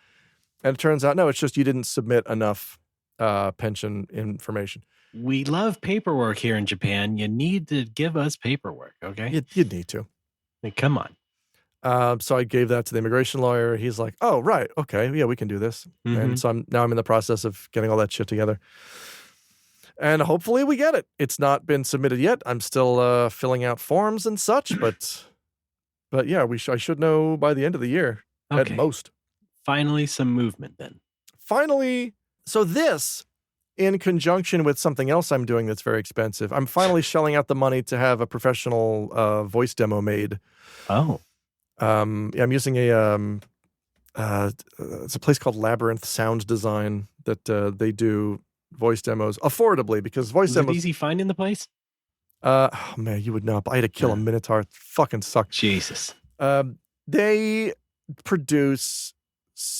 And it turns out, no, it's just you didn't submit enough pension information. We love paperwork here in Japan. You need to give us paperwork, okay? You need to. Like, come on. So I gave that to the immigration lawyer. He's like, oh, right. Okay. Yeah, we can do this. Mm-hmm. And so I'm in the process of getting all that shit together. And hopefully we get it. It's not been submitted yet. I'm still filling out forms and such, but yeah, I should know by the end of the year at most. Finally, some movement then. Finally. So this, in conjunction with something else I'm doing that's very expensive, I'm finally shelling out the money to have a professional voice demo made. Oh. I'm using it's a place called Labyrinth Sound Design that they do voice demos affordably because voice demos. Is it easy finding the place? Oh man, you would know. But I had to kill a Minotaur. It fucking sucked. Jesus. They produce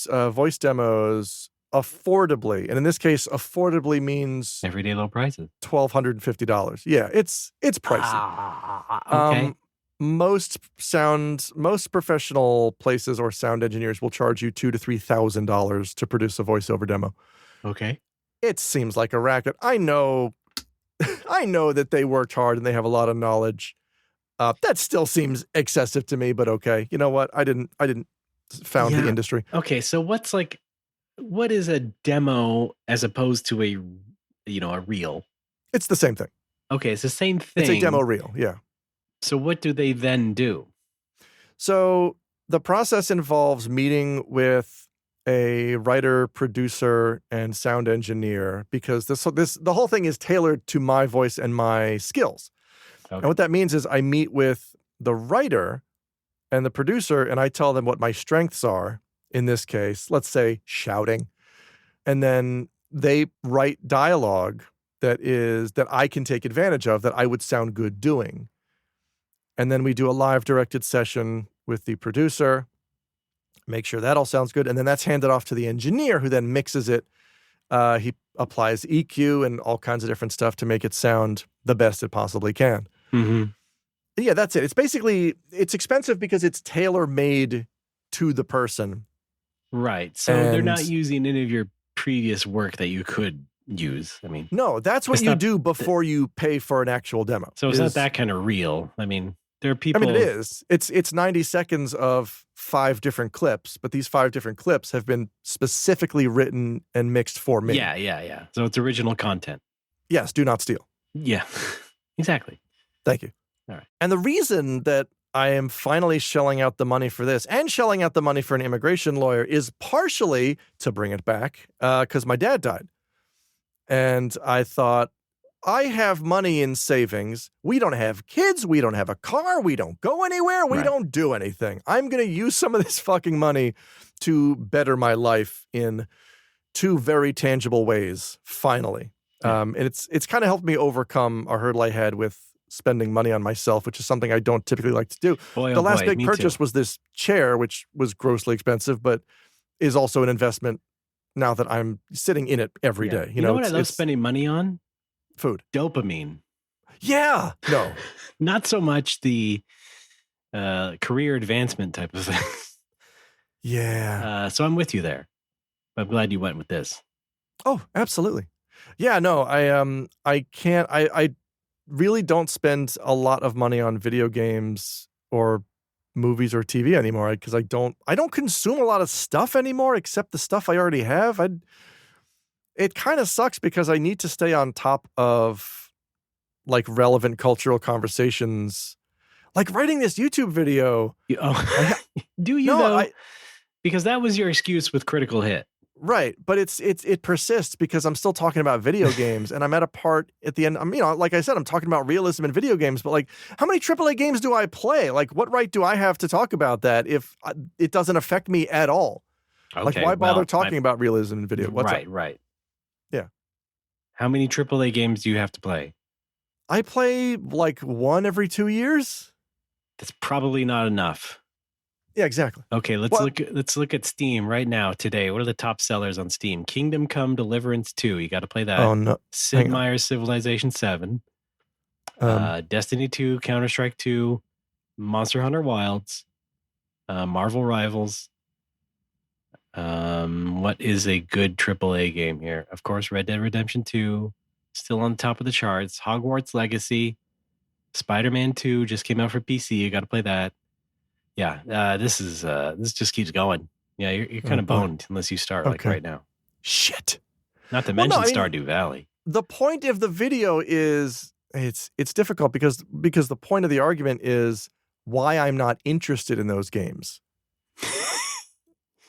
voice demos affordably, and in this case, affordably means everyday low prices. $1,250. Yeah, it's pricey. Okay. Most professional places or sound engineers will charge you $2,000 to $3,000 to produce a voiceover demo. Okay. It seems like a racket. I know that they worked hard and they have a lot of knowledge. That still seems excessive to me, but okay. You know what? I didn't found the industry. Okay, so what is a demo as opposed to a reel? It's the same thing. Okay, it's the same thing. It's a demo reel, yeah. So what do they then do? So the process involves meeting with a writer, producer, and sound engineer because the whole thing is tailored to my voice and my skills. Okay. And what that means is I meet with the writer and the producer, and I tell them what my strengths are. In this case, let's say shouting, and then they write dialogue that I can take advantage of, that I would sound good doing. And then we do a live directed session with the producer, make sure that all sounds good, and then that's handed off to the engineer who then mixes it. He applies EQ and all kinds of different stuff to make it sound the best it possibly can. Mm-hmm. Yeah, that's it. It's expensive because it's tailor-made to the person. Right. So they're not using any of your previous work that you could use. I mean, no, that's what you do before you pay for an actual demo. So it's not that kind of real. I mean, there are people. I mean, it is. It's 90 seconds of 5 different clips, but these 5 different clips have been specifically written and mixed for me. Yeah. So it's original content. Yes, do not steal. Yeah, exactly. Thank you. All right. And the reason that I am finally shelling out the money for this and shelling out the money for an immigration lawyer is partially to bring it back because my dad died. And I thought, I have money in savings. We don't have kids. We don't have a car. We don't go anywhere. We don't do anything. I'm going to use some of this fucking money to better my life in 2 very tangible ways, finally. And it's kind of helped me overcome a hurdle I had with spending money on myself, which is something I don't typically like to do. The last big purchase was this chair, which was grossly expensive, but is also an investment now that I'm sitting in it every day. You know what I love spending money on? Food. Dopamine. Yeah. No. Not so much the career advancement type of thing. Yeah. So I'm with you there. I'm glad you went with this. Oh, absolutely. Yeah, no, I can't. I really don't spend a lot of money on video games or movies or TV anymore because I don't consume a lot of stuff anymore except the stuff I already have. It kind of sucks because I need to stay on top of like relevant cultural conversations, like writing this YouTube video. Do you though? Because that was your excuse with Critical Hit. Right, but it persists because I'm still talking about video games, and I'm at a part at the end. Like I said, I'm talking about realism in video games, but like, how many AAA games do I play? Like, what right do I have to talk about that if it doesn't affect me at all? Okay, like, why bother talking about realism in video? Right. Yeah. How many AAA games do you have to play? I play like 1 every 2 years. That's probably not enough. Yeah, exactly. Okay, let's look at Steam right now today. What are the top sellers on Steam? Kingdom Come Deliverance 2. You got to play that. Oh no. Sid Meier's Civilization 7. Destiny 2, Counter-Strike 2, Monster Hunter Wilds, Marvel Rivals. What is a good AAA game here? Of course, Red Dead Redemption 2, still on top of the charts. Hogwarts Legacy, Spider-Man 2 just came out for PC. You got to play that. Yeah, this just keeps going. Yeah, you're kind of boned unless you start like right now. Shit. Not to mention Stardew Valley. The point of the video is it's difficult because the point of the argument is why I'm not interested in those games.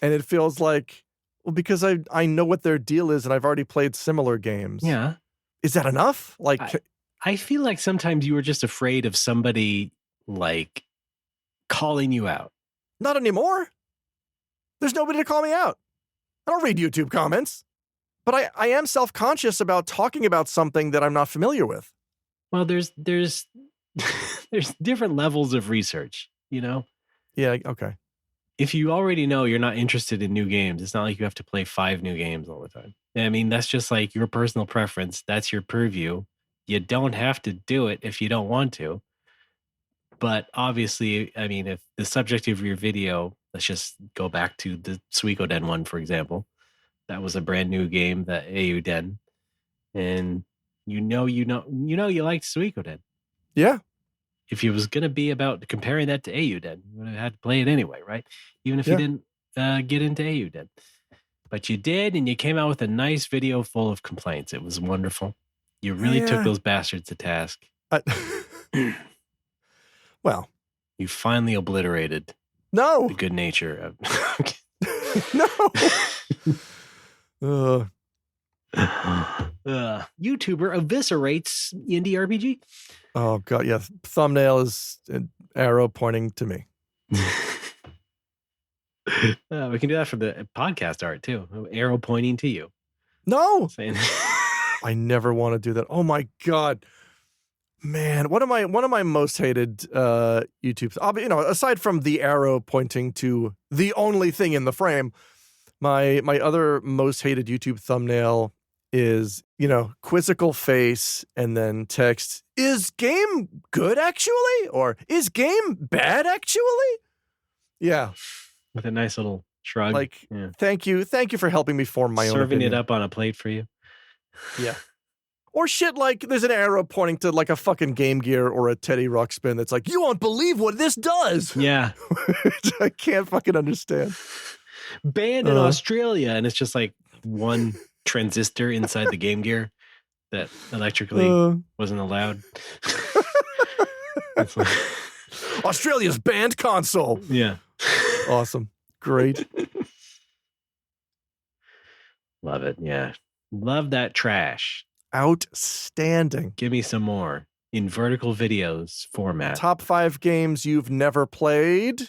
And it feels like, well, because I know what their deal is and I've already played similar games. Yeah. Is that enough? Like, I feel like sometimes you were just afraid of somebody like calling you out. Not anymore. There's nobody to call me out. I don't read YouTube comments. But I am self-conscious about talking about something that I'm not familiar with. Well, there's there's different levels of research, you know? Yeah, okay. If you already know you're not interested in new games, it's not like you have to play 5 new games all the time. I mean, that's just like your personal preference. That's your purview. You don't have to do it if you don't want to. But obviously, I mean, if the subject of your video, let's just go back to the Suikoden one, for example. That was a brand new game that AU did. And you liked Suikoden. Yeah. If it was going to be about comparing that to AUDEN, you would have had to play it anyway, right? Even if you didn't get into AUDEN. But you did, and you came out with a nice video full of complaints. It was wonderful. You really took those bastards to task. Well. You finally obliterated the good nature of... No. YouTuber eviscerates indie RPG. Oh, God, yeah. Thumbnail is an arrow pointing to me. We can do that for the podcast art, too. Arrow pointing to you. No! I never want to do that. Oh, my God. Man, one of my most hated YouTubes, aside from the arrow pointing to the only thing in the frame, my other most hated YouTube thumbnail is, quizzical face and then text, is game good actually? Or is game bad actually? Yeah. With a nice little shrug. Like, thank you for helping me form my own opinion. Serving it up on a plate for you. Yeah. Or shit like there's an arrow pointing to like a fucking Game Gear or a Teddy Ruxpin that's like, you won't believe what this does. Yeah. I can't fucking understand. Banned in Australia, and it's just like one transistor inside the Game Gear that electrically wasn't allowed. It's like... Australia's banned console. Yeah. Awesome. Great. Love it. Yeah. Love that trash. Outstanding. Give me some more in vertical videos format. Top 5 games you've never played.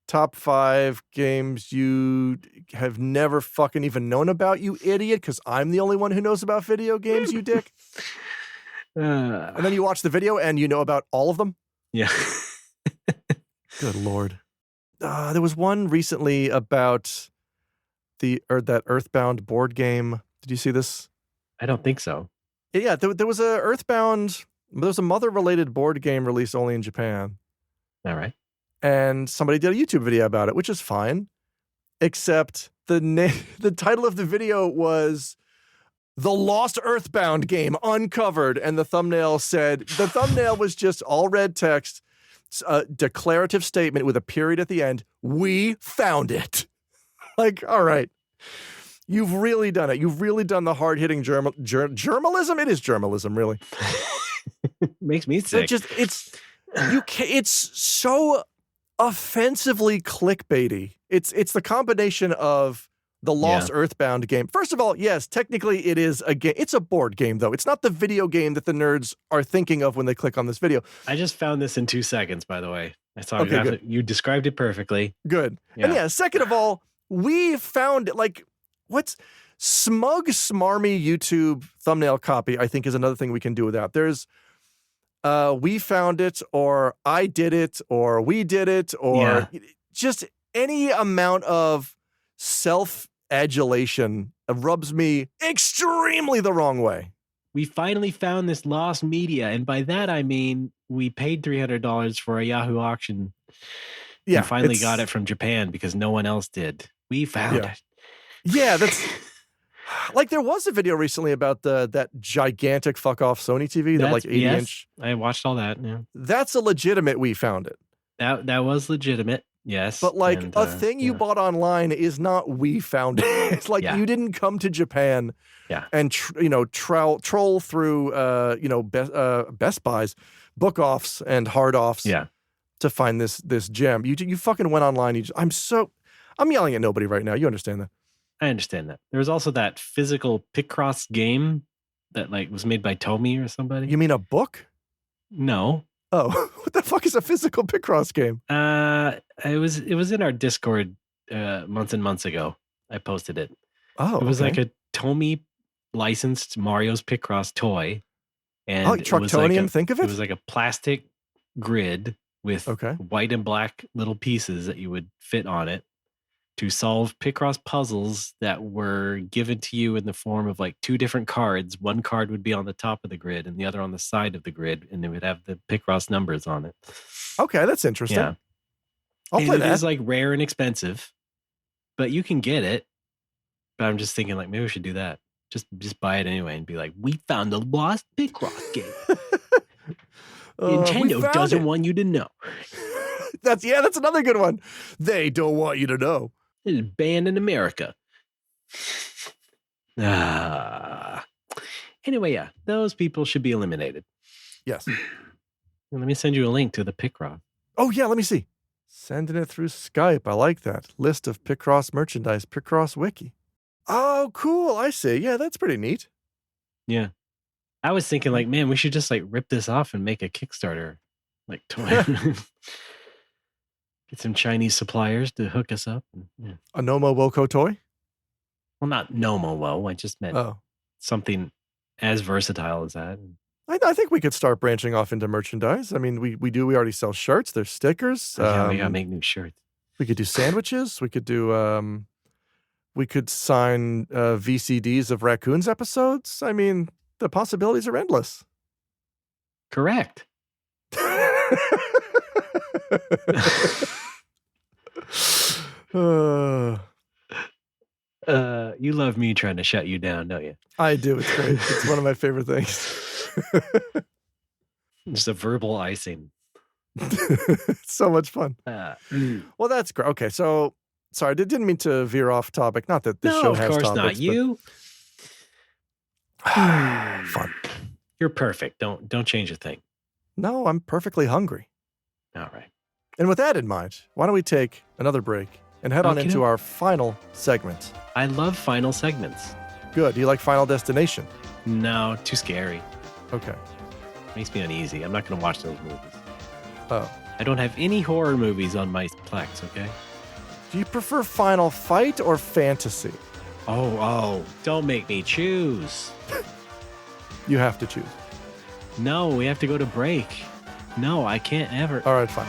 Top 5 games you have never fucking even known about, you idiot, because I'm the only one who knows about video games, you dick. And then you watch the video and you know about all of them? Yeah. Good Lord. There was one recently about that Earthbound board game. Did you see this? I don't think so. Yeah, there was a mother-related board game released only in Japan. All right. And somebody did a YouTube video about it, which is fine. Except the title of the video was The Lost Earthbound Game Uncovered. And the thumbnail was just all red text, a declarative statement with a period at the end. We found it. Like, all right. You've really done it. You've really done the hard-hitting journalism. It is journalism, really. Makes me sick. It's so offensively clickbaity. It's the combination of the Lost Earthbound game. First of all, yes, technically it is a game. It's a board game, though. It's not the video game that the nerds are thinking of when they click on this video. I just found this in 2 seconds, by the way. I saw you described it perfectly. Good. Yeah. And second of all, we found it. Like, what's smug, smarmy YouTube thumbnail copy, I think, is another thing we can do with that. There's we found it, or I did it, or we did it, or just any amount of self-adulation rubs me extremely the wrong way. We finally found this lost media, and by that I mean we paid $300 for a Yahoo auction. Yeah, and finally got it from Japan because no one else did. We found it. Yeah, that's like there was a video recently about that gigantic fuck off Sony TV, that like 80-inch. I watched all that. Yeah, that's a legitimate. We found it. That was legitimate. Yes, but like a thing you bought online is not. We found it. It's like you didn't come to Japan. Yeah, and troll through Best Buys, book offs and hard offs. Yeah, to find this gem. You fucking went online. I'm yelling at nobody right now. You understand that? I understand that. There was also that physical Picross game that like was made by Tomy or somebody. You mean a book? No. Oh, what the fuck is a physical Picross game? It was in our Discord months and months ago. I posted it. Oh, it was like a Tomy licensed Mario's Picross toy, And Trucktonian, think of it? It was like a plastic grid with Okay. white and black little pieces that you would fit on it to solve Picross puzzles that were given to you in the form of like two different cards. One card would be on the top of the grid and the other on the side of the grid, and it would have the Picross numbers on it. Okay, that's interesting. Yeah. I'll play that. It is like rare and expensive, but you can get it. But I'm just thinking like maybe we should do that. Just buy it anyway and be like, we found the lost Picross game. Nintendo doesn't want you to know. That's another good one. They don't want you to know. It is banned in America. Anyway, yeah, those people should be eliminated. Yes. Let me send you a link to the Picross. Oh, yeah, let me see. Sending it through Skype. I like that. List of Picross merchandise, Picross Wiki. Oh, cool. I see. Yeah, that's pretty neat. Yeah. I was thinking like, man, we should just like rip this off and make a Kickstarter. Like toy. Get some Chinese suppliers to hook us up. Yeah. A NoMoWoCo toy? Well, not NoMoWo. I just meant something as versatile as that. I think we could start branching off into merchandise. I mean, we already sell shirts. There's stickers. Yeah, we gotta make new shirts. We could do sandwiches. We could do, we could sign VCDs of Raccoons episodes. I mean, the possibilities are endless. Correct. You love me trying to shut you down, don't you? I do. It's great. It's one of my favorite things. Just a verbal icing. It's so much fun. Well, that's great. Okay, so sorry, I didn't mean to veer off topic. Not that this show has topics. Of course not. You. Fun. You're perfect. Don't change a thing. No, I'm perfectly hungry. All right. And with that in mind, why don't we take another break and head on into our final segment? I love final segments. Good. Do you like Final Destination? No, too scary. Okay. Makes me uneasy. I'm not going to watch those movies. Oh. I don't have any horror movies on my Plex, okay? Do you prefer Final Fight or fantasy? Oh, don't make me choose. You have to choose. No, we have to go to break. No, I can't ever. All right, fine.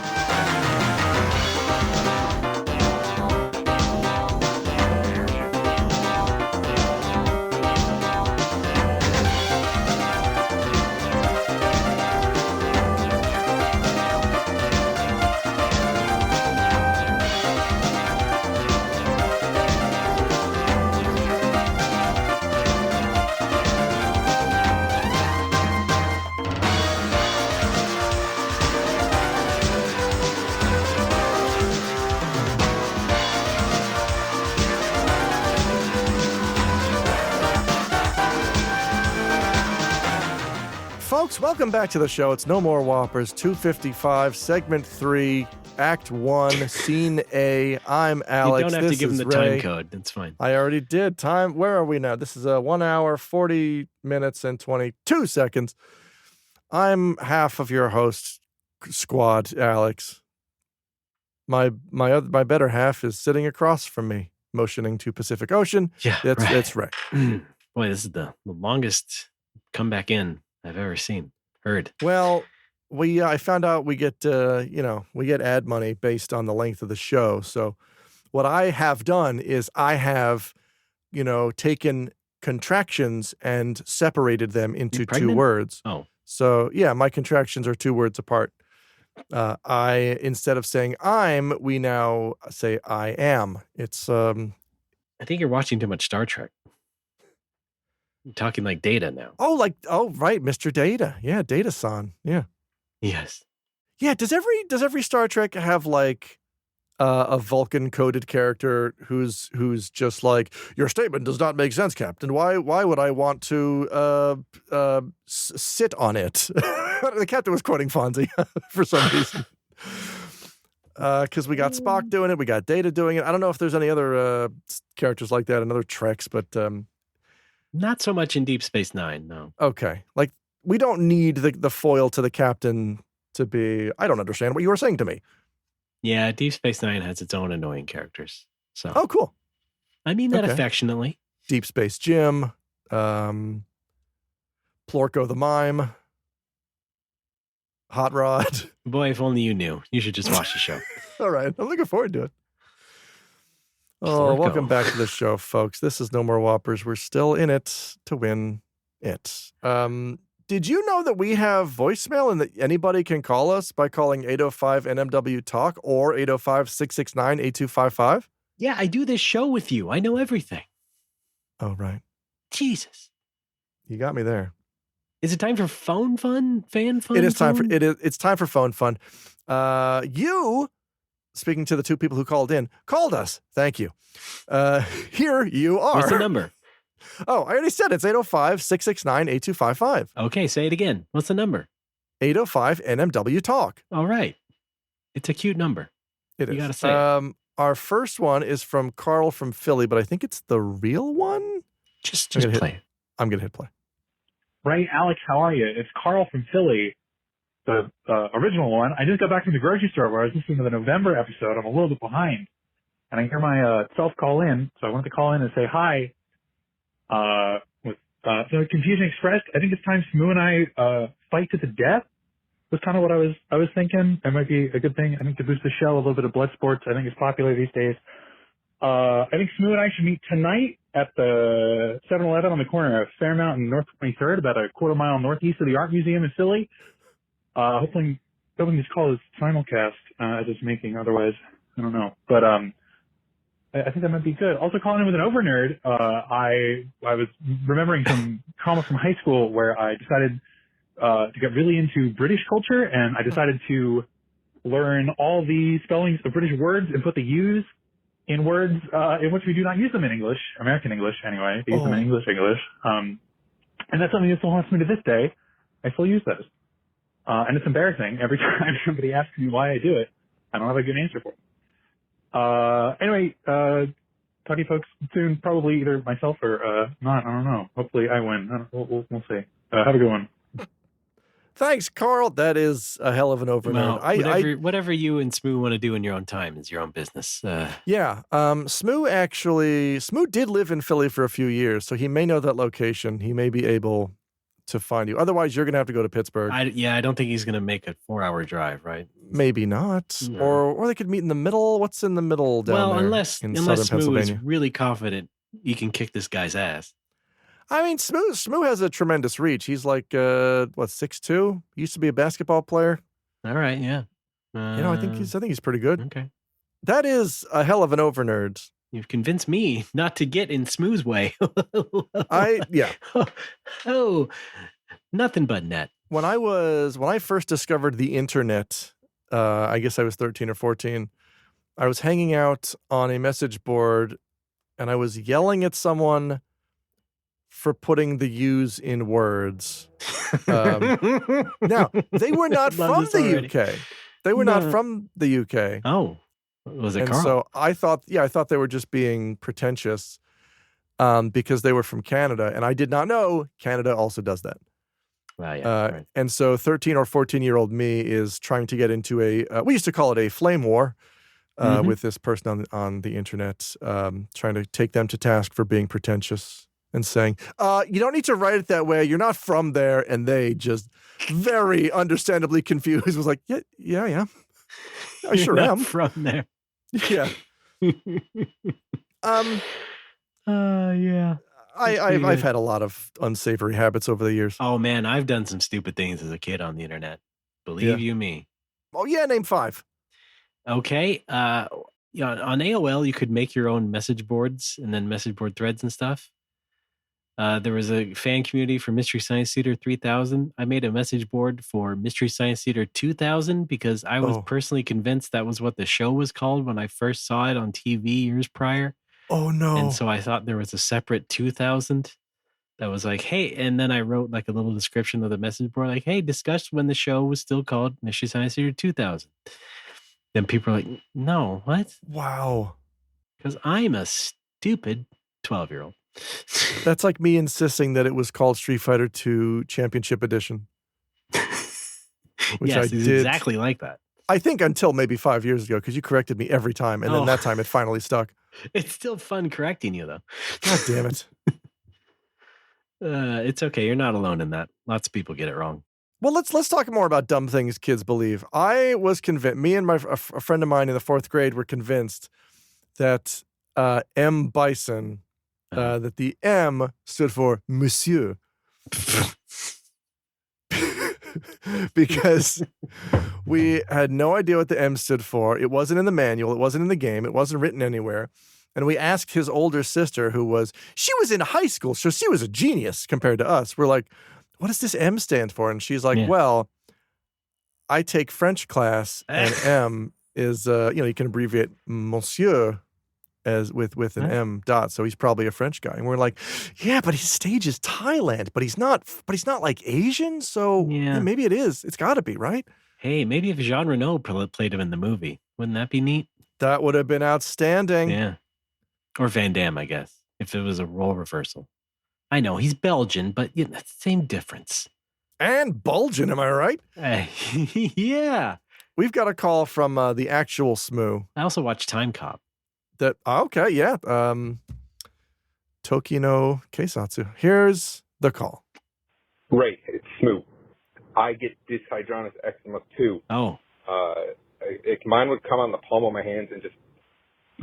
Folks, welcome back to the show. It's No More Whoppers 255, Segment 3, Act 1, Scene A. I'm Alex. You don't have to give him the Ray. time code. That's fine. I already did. Time. Where are we now? This is 1 hour, 40 minutes, and 22 seconds. I'm half of your host squad, Alex. My better half is sitting across from me, motioning to Pacific Ocean. Yeah, That's right. Boy, this is the longest comeback in I've ever heard. Well, I found out we get we get ad money based on the length of the show. So what I have done is I have, taken contractions and separated them into two words. Oh. So yeah, my contractions are 2 words apart. I, instead of saying I'm, we now say I am. It's I think you're watching too much Star Trek. You're talking like Data now. Oh, right, Mr. Data. Yeah, Data-san. Yeah. Yes. Yeah, does every Star Trek have like a Vulcan coded character who's just like, your statement does not make sense, Captain. Why would I want to sit on it? The captain was quoting Fonzie for some reason. Because we got Spock doing it, we got Data doing it. I don't know if there's any other characters like that in other Treks, but not so much in Deep Space Nine, no. Okay, like we don't need the foil to the captain to be. I don't understand what you were saying to me. Yeah, Deep Space Nine has its own annoying characters. So. Oh, cool. I mean that affectionately. Deep Space Jim, Plorko the Mime. Hot Rod. Boy, if only you knew. You should just watch the show. All right. I'm looking forward to it. Oh, Porco. welcome back to the show, folks. This is No More Whoppers. We're still in it to win it. Did you know that we have voicemail and that anybody can call us by calling 805-NMW-TALK or 805-669-8255? Yeah, I do this show with you. I know everything. Oh, right. Jesus. You got me there. Is it time for phone fun? Fan fun? It is time phone? for it's time for phone fun. You, speaking to the two people who called us. Thank you. Here you are. What's the number? Oh, I already said it's 805-669-8255. Okay, say it again. What's the number? 805-NMW-TALK. All right. It's a cute number. It is. You gotta say it. Our first one is from Carl from Philly, but I think it's the real one. Just I'm gonna play it. I'm going to hit play. Right, Alex, how are you? It's Carl from Philly, the original one. I just got back from the grocery store where I was listening to the November episode. I'm a little bit behind. And I hear my self call in, so I wanted to call in and say hi. With so confusion expressed, I think it's time Smoo and I fight to the death. Was kind of what I was thinking. That might be a good thing. I think to boost the show, a little bit of blood sports. I think it's popular these days. I think Smoo and I should meet tonight at the 7-Eleven on the corner of Fairmount and North 23rd, about a quarter mile northeast of the Art Museum in Philly. Hopefully this call is simulcast as it's making. Otherwise, I don't know. But I think that might be good. Also, calling in with an over nerd. I was remembering some trauma from high school where I decided to get really into British culture, and I decided to learn all the spellings of British words and put the U's in words in which we do not use them in English, American English anyway. They use them in English. And that's something that still haunts me to this day. I still use those. And it's embarrassing. Every time somebody asks me why I do it, I don't have a good answer for it. Anyway, talk to you folks soon. Probably either myself or not. I don't know. Hopefully I win. We'll see. Have a good one. Thanks, Carl. That is a hell of an over Well, nerd. whatever you and Smoo want to do in your own time is your own business. Yeah. Smoo did live in Philly for a few years, so he may know that location. He may be able to find you. Otherwise, you're going to have to go to Pittsburgh. I don't think he's going to make a 4-hour drive, right? Maybe not. No. Or they could meet in the middle. What's in the middle down there? Unless in southern Smoo is Pennsylvania? really confident he can kick this guy's ass. I mean, Smoo has a tremendous reach. He's like, 6'2"? Used to be a basketball player. All right, yeah. I think he's pretty good. Okay. That is a hell of an over nerd. You've convinced me not to get in Smoo's way. Yeah. Oh, nothing but net. When I first discovered the internet, I guess I was 13 or 14, I was hanging out on a message board and I was yelling at someone for putting the U's in words. Now, they were not from the UK. They were not from the UK. Oh, was it And Carl? so I thought they were just being pretentious because they were from Canada. And I did not know Canada also does that. Well, yeah, right. And so 13 or 14-year-old me is trying to get into we used to call it a flame war with this person on the internet, trying to take them to task for being pretentious and saying, you don't need to write it that way. You're not from there. And they just very understandably confused was like, yeah, I am. I sure am. From there. Yeah. Yeah. I've had a lot of unsavory habits over the years. Oh man, I've done some stupid things as a kid on the internet. Believe you me. Oh yeah, name 5. Okay. On AOL you could make your own message boards and then message board threads and stuff. There was a fan community for Mystery Science Theater 3000. I made a message board for Mystery Science Theater 2000 because I was personally convinced that was what the show was called when I first saw it on TV years prior. Oh no. And so I thought there was a separate 2000 that was like, hey, and then I wrote like a little description of the message board, like, hey, discussed when the show was still called Mystery Science Theater 2000. Then people are like, no, what? Wow. Because I'm a stupid 12-year-old. That's like me insisting that it was called Street Fighter II Championship Edition. Which yes, I it's did exactly like that. I think until maybe 5 years ago, because you corrected me every time, and then that time it finally stuck. It's still fun correcting you, though. God damn it. It's okay. You're not alone in that. Lots of people get it wrong. Well, let's talk more about dumb things kids believe. I was convinced. Me and a friend of mine in the 4th grade were convinced that M. Bison, that the M stood for Monsieur, because we had no idea what the M stood for. It wasn't in the manual. It wasn't in the game. It wasn't written anywhere. And we asked his older sister, she was in high school, so she was a genius compared to us. We're like, what does this M stand for? And she's like, well, I take French class, and M is, you can abbreviate Monsieur as with an M dot. So he's probably a French guy. And we're like, yeah, but his stage is Thailand, but he's not like Asian. So maybe it is. It's got to be, right? Hey, maybe if Jean Reno played him in the movie, wouldn't that be neat? That would have been outstanding. Yeah. Or Van Damme, I guess, if it was a role reversal. I know he's Belgian, but same difference. And Bulgin, am I right? Yeah. We've got a call from the actual Smoo. I also watched Time Cop. Okay, yeah. Tokino Keisatsu. Here's the call. Ray, it's Smoo. I get dyshydronous eczema too. Oh. Mine would come on the palm of my hands and just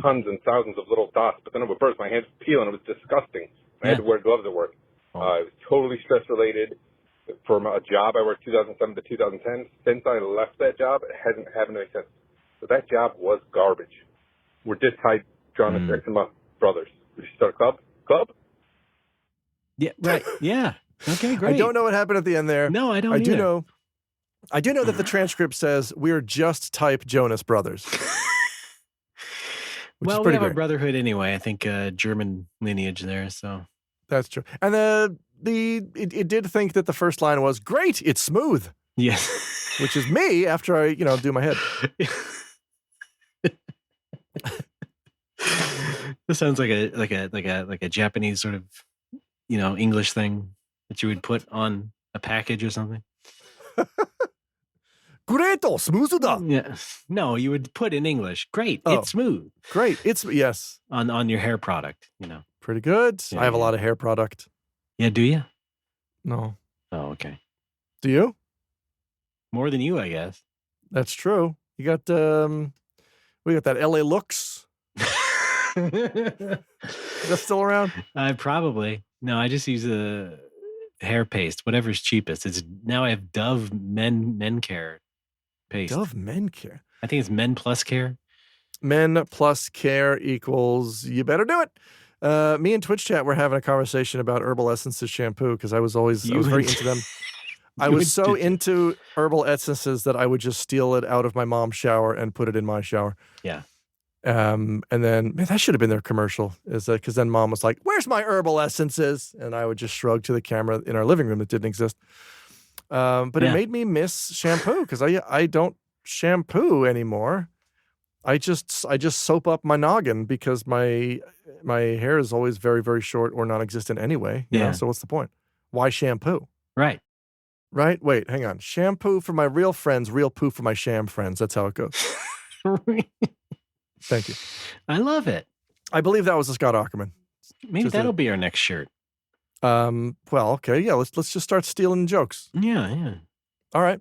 tons and thousands of little dots, but then it would burst. My hands would peel, and it was disgusting. I had to wear gloves at work. It was totally stress-related. From a job I worked 2007 to 2010, since I left that job, it hasn't happened to me since. So that job was garbage. We're dyshydronous eczema brothers. We should start a club? Club? Yeah, right. Yeah. Okay, great. I don't know what happened at the end there. No, I don't either. I do know that the transcript says we're just type Jonas brothers. Well, we have a brotherhood anyway. I think German lineage there, so that's true. And it did think that the first line was great. It's smooth. Yes, which is me after I do my head. This sounds like a Japanese sort of English thing that you would put on a package or something. Great, smooth da. Yeah. No, you would put in English. Great, it's smooth. Great, it's yes. On your hair product, Pretty good. Yeah, I have a lot of hair product. Yeah, do you? No. Oh, okay. Do you? More than you, I guess. That's true. You got we got that LA Looks. That's still around? Probably. No, I just use a hair paste, whatever's cheapest. Now I have Dove Men Care paste. Dove Men Care. I think it's Men Plus Care. Men Plus Care equals you better do it. Me and Twitch chat were having a conversation about herbal essences shampoo because I was very into them. I was so into herbal essences that I would just steal it out of my mom's shower and put it in my shower. Yeah. And then, man, that should have been their commercial. Because then mom was like, "Where's my herbal essences?" And I would just shrug to the camera in our living room that didn't exist. But it made me miss shampoo because I don't shampoo anymore. I just soap up my noggin because my hair is always very, very short or non-existent anyway. You know? So what's the point? Why shampoo? Right. Right? Wait, hang on. Shampoo for my real friends, real poo for my sham friends. That's how it goes. Thank you. I love it. I believe that was a Scott Ackerman. Maybe that'll be our next shirt. Well, okay, yeah. Let's just start stealing jokes. Yeah. All right.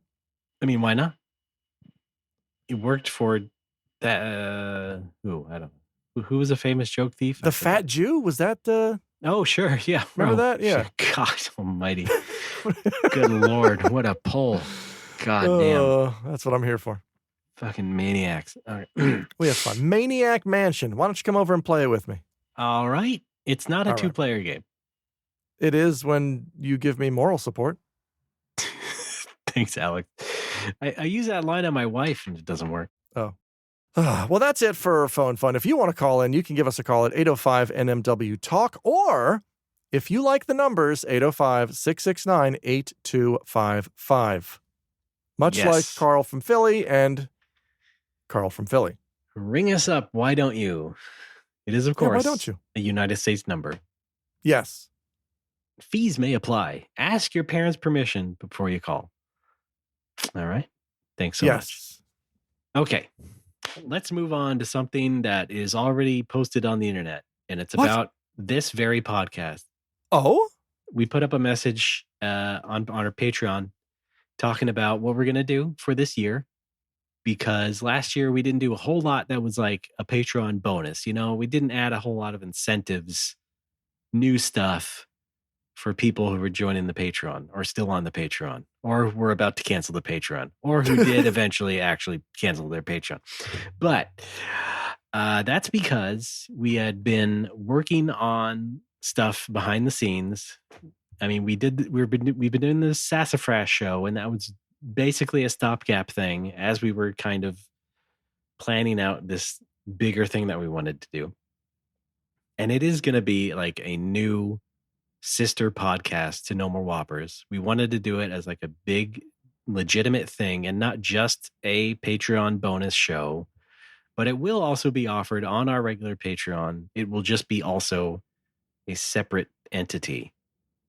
I mean, why not? It worked for that. I don't know. Who was a famous joke thief? The Fat Jew? Was that the? Oh, sure. Yeah. Remember that? Yeah. God Almighty. Good Lord, what a pull! God damn. That's what I'm here for. Fucking maniacs. All right. We have fun. Maniac Mansion. Why don't you come over and play it with me? All right. It's not a two-player game. It is when you give me moral support. Thanks, Alex. I use that line on my wife and it doesn't work. Oh. Well, that's it for Phone Phun. If you want to call in, you can give us a call at 805-NMW-TALK, or if you like the numbers, 805-669-8255. Much like Carl from Philly and Carl from Philly. Ring us up. Why don't you? It is, of course, why don't you? A United States number. Yes. Fees may apply. Ask your parents' permission before you call. All right. Thanks so much. Okay. Let's move on to something that is already posted on the internet, and it's about this very podcast. Oh? We put up a message on our Patreon talking about what we're going to do for this year. Because last year we didn't do a whole lot that was like a Patreon bonus. You know, we didn't add a whole lot of incentives, new stuff for people who were joining the Patreon or still on the Patreon or were about to cancel the Patreon or who did eventually actually cancel their Patreon. But that's because we had been working on stuff behind the scenes. I mean, we've been doing the Sassafras show, and that was basically a stopgap thing as we were kind of planning out this bigger thing that we wanted to do. And it is going to be like a new sister podcast to No More Whoppers. We wanted to do it as like a big legitimate thing and not just a Patreon bonus show, but it will also be offered on our regular Patreon. It will just be also a separate entity,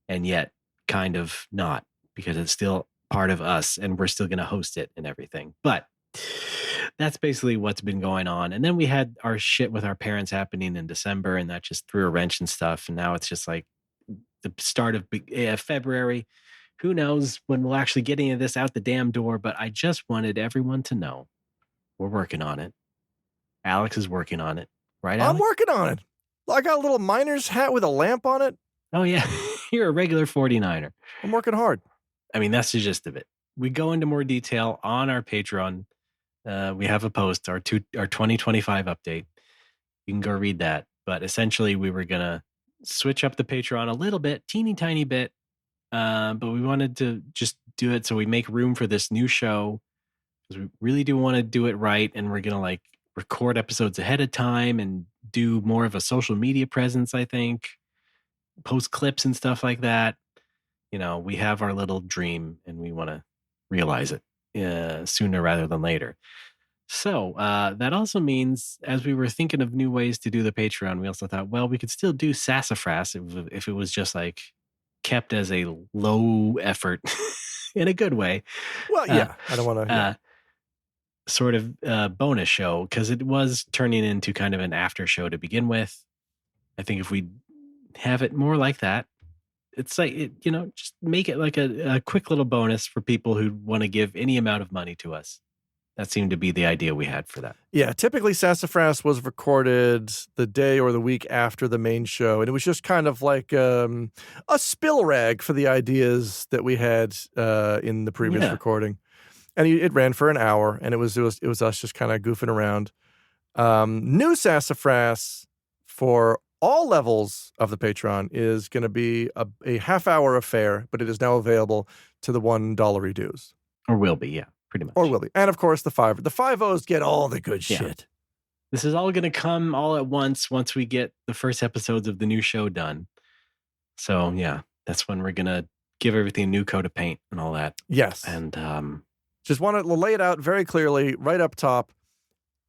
and yet kind of not, because it's still part of us and we're still going to host it and everything. But that's basically what's been going on. And then we had our shit with our parents happening in December, and that just threw a wrench and stuff. And now it's just like the start of February. Who knows when we'll actually get any of this out the damn door, but I just wanted everyone to know we're working on it. Alex is working on it, right, Alex? I'm working on it. I got a little miner's hat with a lamp on it. Oh, yeah. You're a regular 49er. I'm working hard. I mean, that's the gist of it. We go into more detail on our Patreon. We have a post, our 2025 update. You can go read that. But essentially, we were going to switch up the Patreon a little bit, teeny tiny bit. But we wanted to just do it so we make room for this new show, because we really do want to do it right. And we're going to like record episodes ahead of time and do more of a social media presence, I think, post clips and stuff like that. You know, we have our little dream and we want to realize it sooner rather than later. So that also means, as we were thinking of new ways to do the Patreon, we also thought, well, we could still do Sassafras if it was just like kept as a low effort in a good way. Well, yeah, I don't want to. Sort of bonus show, because it was turning into kind of an after show to begin with. I think if we have it more like that, it's like, just make it like a quick little bonus for people who want to give any amount of money to us. That seemed to be the idea we had for that. Yeah, typically Sassafras was recorded the day or the week after the main show, and it was just kind of like a spill rag for the ideas that we had in the previous recording. And it ran for an hour, and it was us just kind of goofing around. New Sassafras for all levels of the Patreon is going to be a half-hour affair, but it is now available to the $1 dues. Or will be, yeah, pretty much. Or will be. And, of course, the 5. The 5-0s get all the good shit. This is all going to come all at once we get the first episodes of the new show done. So, yeah, that's when we're going to give everything a new coat of paint and all that. Yes. And just want to lay it out very clearly right up top.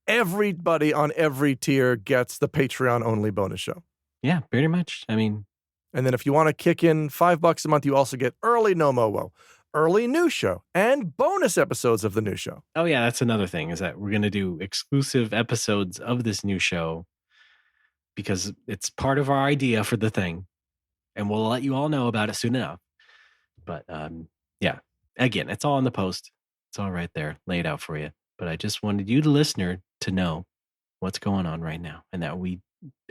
Everybody on every tier gets the Patreon-only bonus show. Yeah, pretty much. I mean... And then if you want to kick in $5 a month, you also get early NoMoWoCo, early new show, and bonus episodes of the new show. Oh, yeah, that's another thing, is that we're going to do exclusive episodes of this new show because it's part of our idea for the thing. And we'll let you all know about it soon enough. But, yeah, again, it's all in the post. It's all right there, laid out for you. But I just wanted you, the listener, to know what's going on right now and that we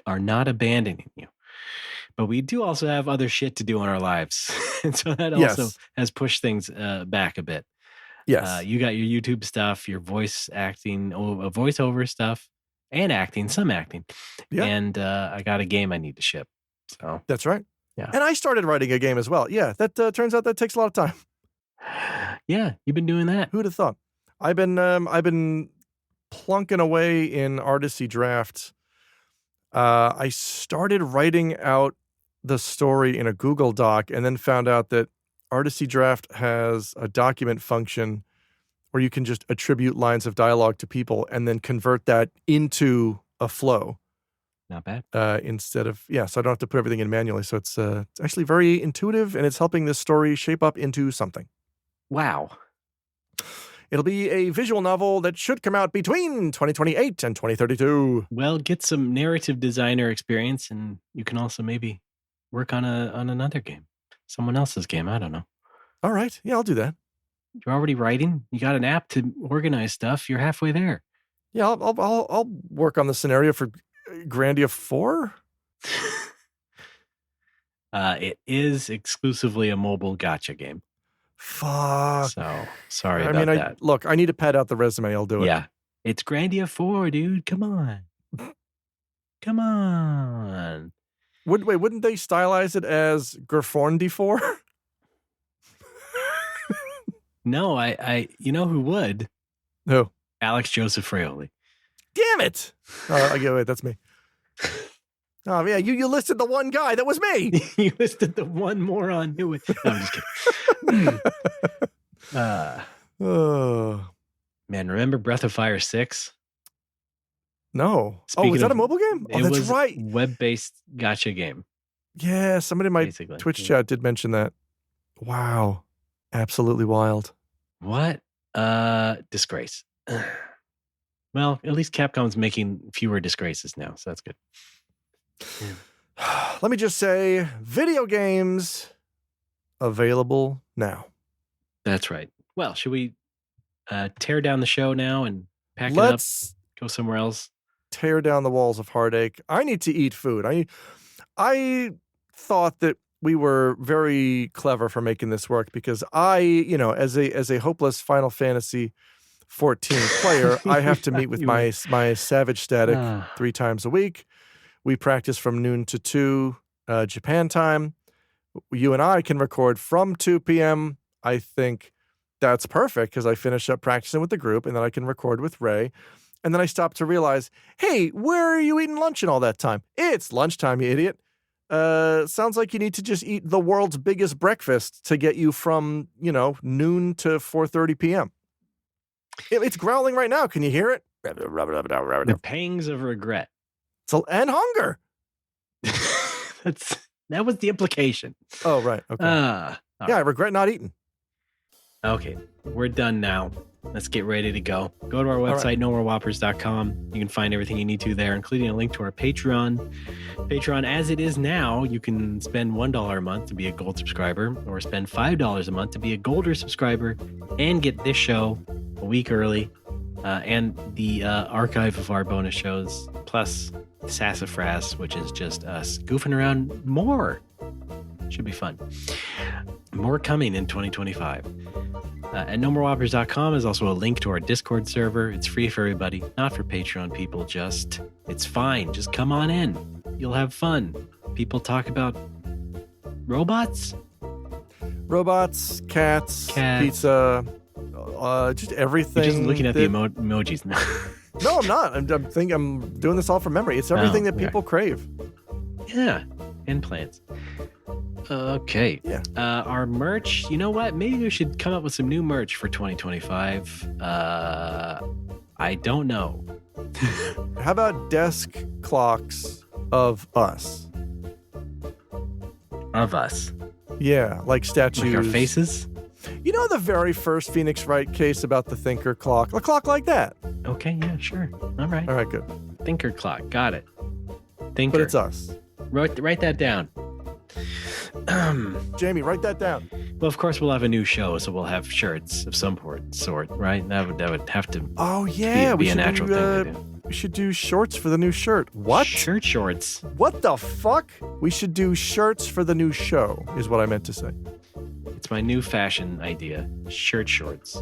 are not abandoning you. But we do also have other shit to do in our lives. And so that also has pushed things back a bit. Yes. You got your YouTube stuff, your voice acting, voiceover stuff, and some acting. Yeah. And I got a game I need to ship. So that's right. Yeah. And I started writing a game as well. Yeah, that turns out that takes a lot of time. Yeah, you've been doing that. Who'd have thought? I've been plunking away in Artisy Draft. I started writing out the story in a Google Doc and then found out that Artisy Draft has a document function where you can just attribute lines of dialogue to people and then convert that into a flow. Not bad. Instead of, so I don't have to put everything in manually. So it's actually very intuitive, and it's helping this story shape up into something. Wow. It'll be a visual novel that should come out between 2028 and 2032. Well, get some narrative designer experience, and you can also maybe work on another game. Someone else's game. I don't know. All right. Yeah, I'll do that. You're already writing. You got an app to organize stuff. You're halfway there. Yeah, I'll work on the scenario for Grandia 4. It is exclusively a mobile gotcha game. Fuck. So sorry about that. Look, I need to pad out the resume. I'll do it. Yeah, it's Grandia 4, dude. Come on. Come on. Wouldn't they stylize it as Gerforndi 4? No, I you know who would? Who? Alex Joseph Fraioli. Damn it! Wait, that's me. Oh yeah, you listed the one guy. That was me. You listed the one moron who would. No, I'm just kidding. Man, remember Breath of Fire 6? No. Speaking is that of- a mobile game? Oh, It that's was right. web-based gotcha game. Yeah, somebody in my Basically. Twitch chat did mention that. Wow. Absolutely wild. What? Disgrace. Well, at least Capcom's making fewer disgraces now, so that's good. Let me just say, video games available now. That's right. Well, should we tear down the show now and pack Let's it up, go somewhere else? tear down the walls of heartache. I need to eat food. I thought that we were very clever for making this work because as a hopeless Final Fantasy 14 player, I have to meet with my Savage Static 3 times a week. We practice from noon to 2 Japan time. You and I can record from 2 p.m. I think that's perfect because I finish up practicing with the group and then I can record with Ray. And then I stop to realize, hey, where are you eating lunch in all that time? It's lunchtime, you idiot. Sounds like you need to just eat the world's biggest breakfast to get you from, noon to 4:30 p.m. It's growling right now. Can you hear it? The pangs of regret. And hunger. That was the implication. Oh, right. Okay. I regret not eating. Okay, we're done now. Let's get ready to go. Go to our website, NoMoWoCo.com. You can find everything you need to there, including a link to our Patreon. Patreon, as it is now, you can spend $1 a month to be a gold subscriber or spend $5 a month to be a golder subscriber and get this show a week early and the archive of our bonus shows, plus Sassafras, which is just us goofing around more. Should be fun. More coming in 2025. At NoMoWoCo.com is also a link to our Discord server. It's free for everybody, not for Patreon people. It's fine. Just come on in. You'll have fun. People talk about robots, cats, pizza, just everything. You're just looking at the emojis now. No, I'm not. I'm doing this all from memory. It's everything that people crave. Yeah, and plants. Okay. Yeah. Our merch, you know what? Maybe we should come up with some new merch for 2025. I don't know. How about desk clocks of us? Of us. Yeah, like statues. Like our faces? You know the very first Phoenix Wright case about the Thinker clock? A clock like that. Okay, yeah, sure. All right. All right, good. Thinker clock. Got it. Thinker. But it's us. Write that down. Jamie, write that down. Well, of course, we'll have a new show, so we'll have shirts of some sort, right? That would have to. Oh yeah, be a natural thing to do. We should do shorts for the new shirt. What? Shirt shorts. What the fuck? We should do shirts for the new show, is what I meant to say. It's my new fashion idea. Shirt shorts.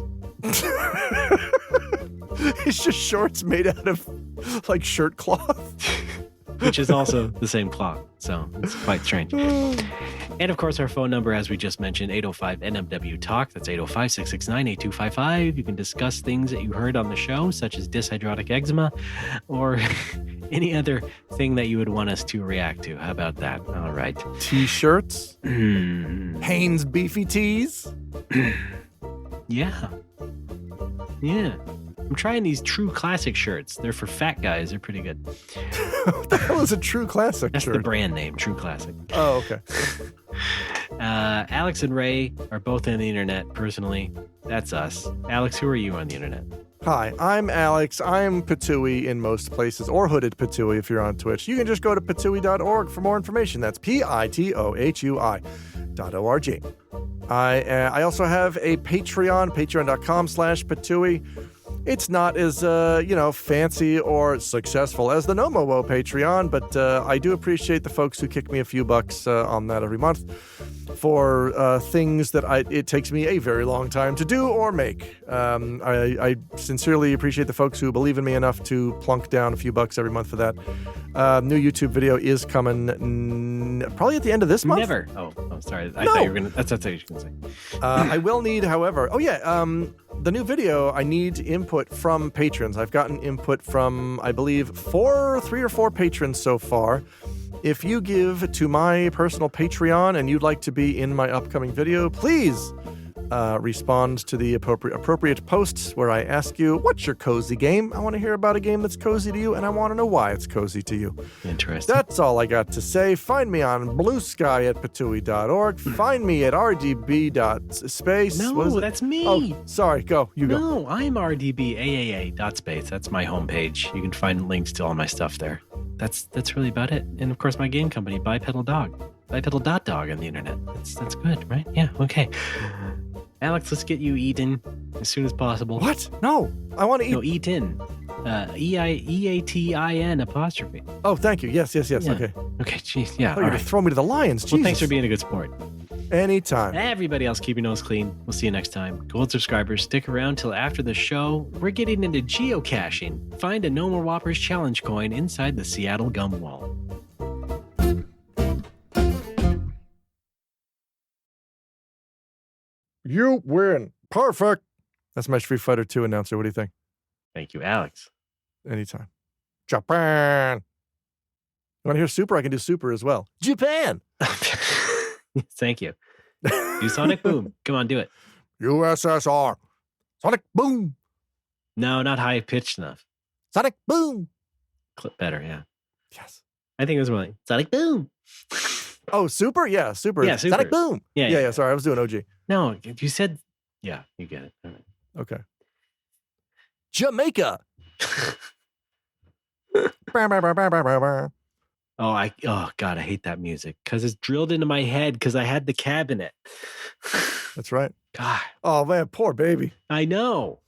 It's just shorts made out of like shirt cloth. Which is also the same cloth, so it's quite strange. And of course, our phone number, as we just mentioned, 805-NMW-TALK. That's 805-669-8255. You can discuss things that you heard on the show, such as dyshydrotic eczema, or any other thing that you would want us to react to. How about that? All right. T-shirts? Hanes beefy tees? Yeah. Yeah. I'm trying these True Classic shirts. They're for fat guys. They're pretty good. What the hell is a True Classic That's shirt? the brand name, True Classic. Oh, okay. Alex and Ray are both on the internet personally. That's us. Alex, who are you on the internet? Hi, I'm Alex. I'm Patooey in most places, or Hooded Patooey if you're on Twitch. You can just go to patooey.org for more information. That's PITOHUI.org. I also have a Patreon, patreon.com/Patui. It's not as, fancy or successful as the NoMoWoCo Patreon, but I do appreciate the folks who kick me a few bucks on that every month for things that it takes me a very long time to do or make. I sincerely appreciate the folks who believe in me enough to plunk down a few bucks every month for that. New YouTube video is coming probably at the end of this month. Never. Oh, sorry. I thought you were going to. That's what you were going to say. I will need, however. The new video, I need input from patrons. I've gotten input from, I believe, 3 or 4 patrons so far. If you give to my personal Patreon and you'd like to be in my upcoming video, please respond to the appropriate posts where I ask you, what's your cozy game? I want to hear about a game that's cozy to you, and I want to know why it's cozy to you. Interesting. That's all I got to say. Find me on bluesky@patui.org. Find me at rdb.space. No, that's me. Oh, sorry. Go. You go. No, I'm rdbaaa.space. That's my homepage. You can find links to all my stuff there. That's really about it. And of course, my game company, Bipedal Dog. Bipedal.dog on the internet. That's good, right? Yeah, okay. Alex, let's get you eaten as soon as possible. What? No, I want to eat. No, eaten. EATIN apostrophe. Oh, thank you. Yes. Yeah. Okay. Okay, jeez. Yeah. Oh, you're going to throw me to the lions. Well, Jesus. thanks for being a good sport. Anytime. Everybody else, keep your nose clean. We'll see you next time. Gold subscribers, stick around till after the show. We're getting into geocaching. Find a No More Whoppers challenge coin inside the Seattle gum wall. You win. Perfect. That's my Street Fighter 2 announcer. What do you think? Thank you, Alex. Anytime. Japan. You want to hear Super? I can do Super as well. Japan. Thank you. Do Sonic Boom. Come on, do it. USSR. Sonic Boom. No, not high pitched enough. Sonic Boom. Clip better, yeah. Yes. I think it was really Sonic Boom. Oh, Super? Yeah, Super. Yeah, Super. Sonic Boom. Yeah. Sorry, I was doing OG. No, you said, yeah, you get it. All right. Okay. Jamaica. Oh God, I hate that music because it's drilled into my head because I had the cabinet. That's right. God. Oh man, poor baby. I know.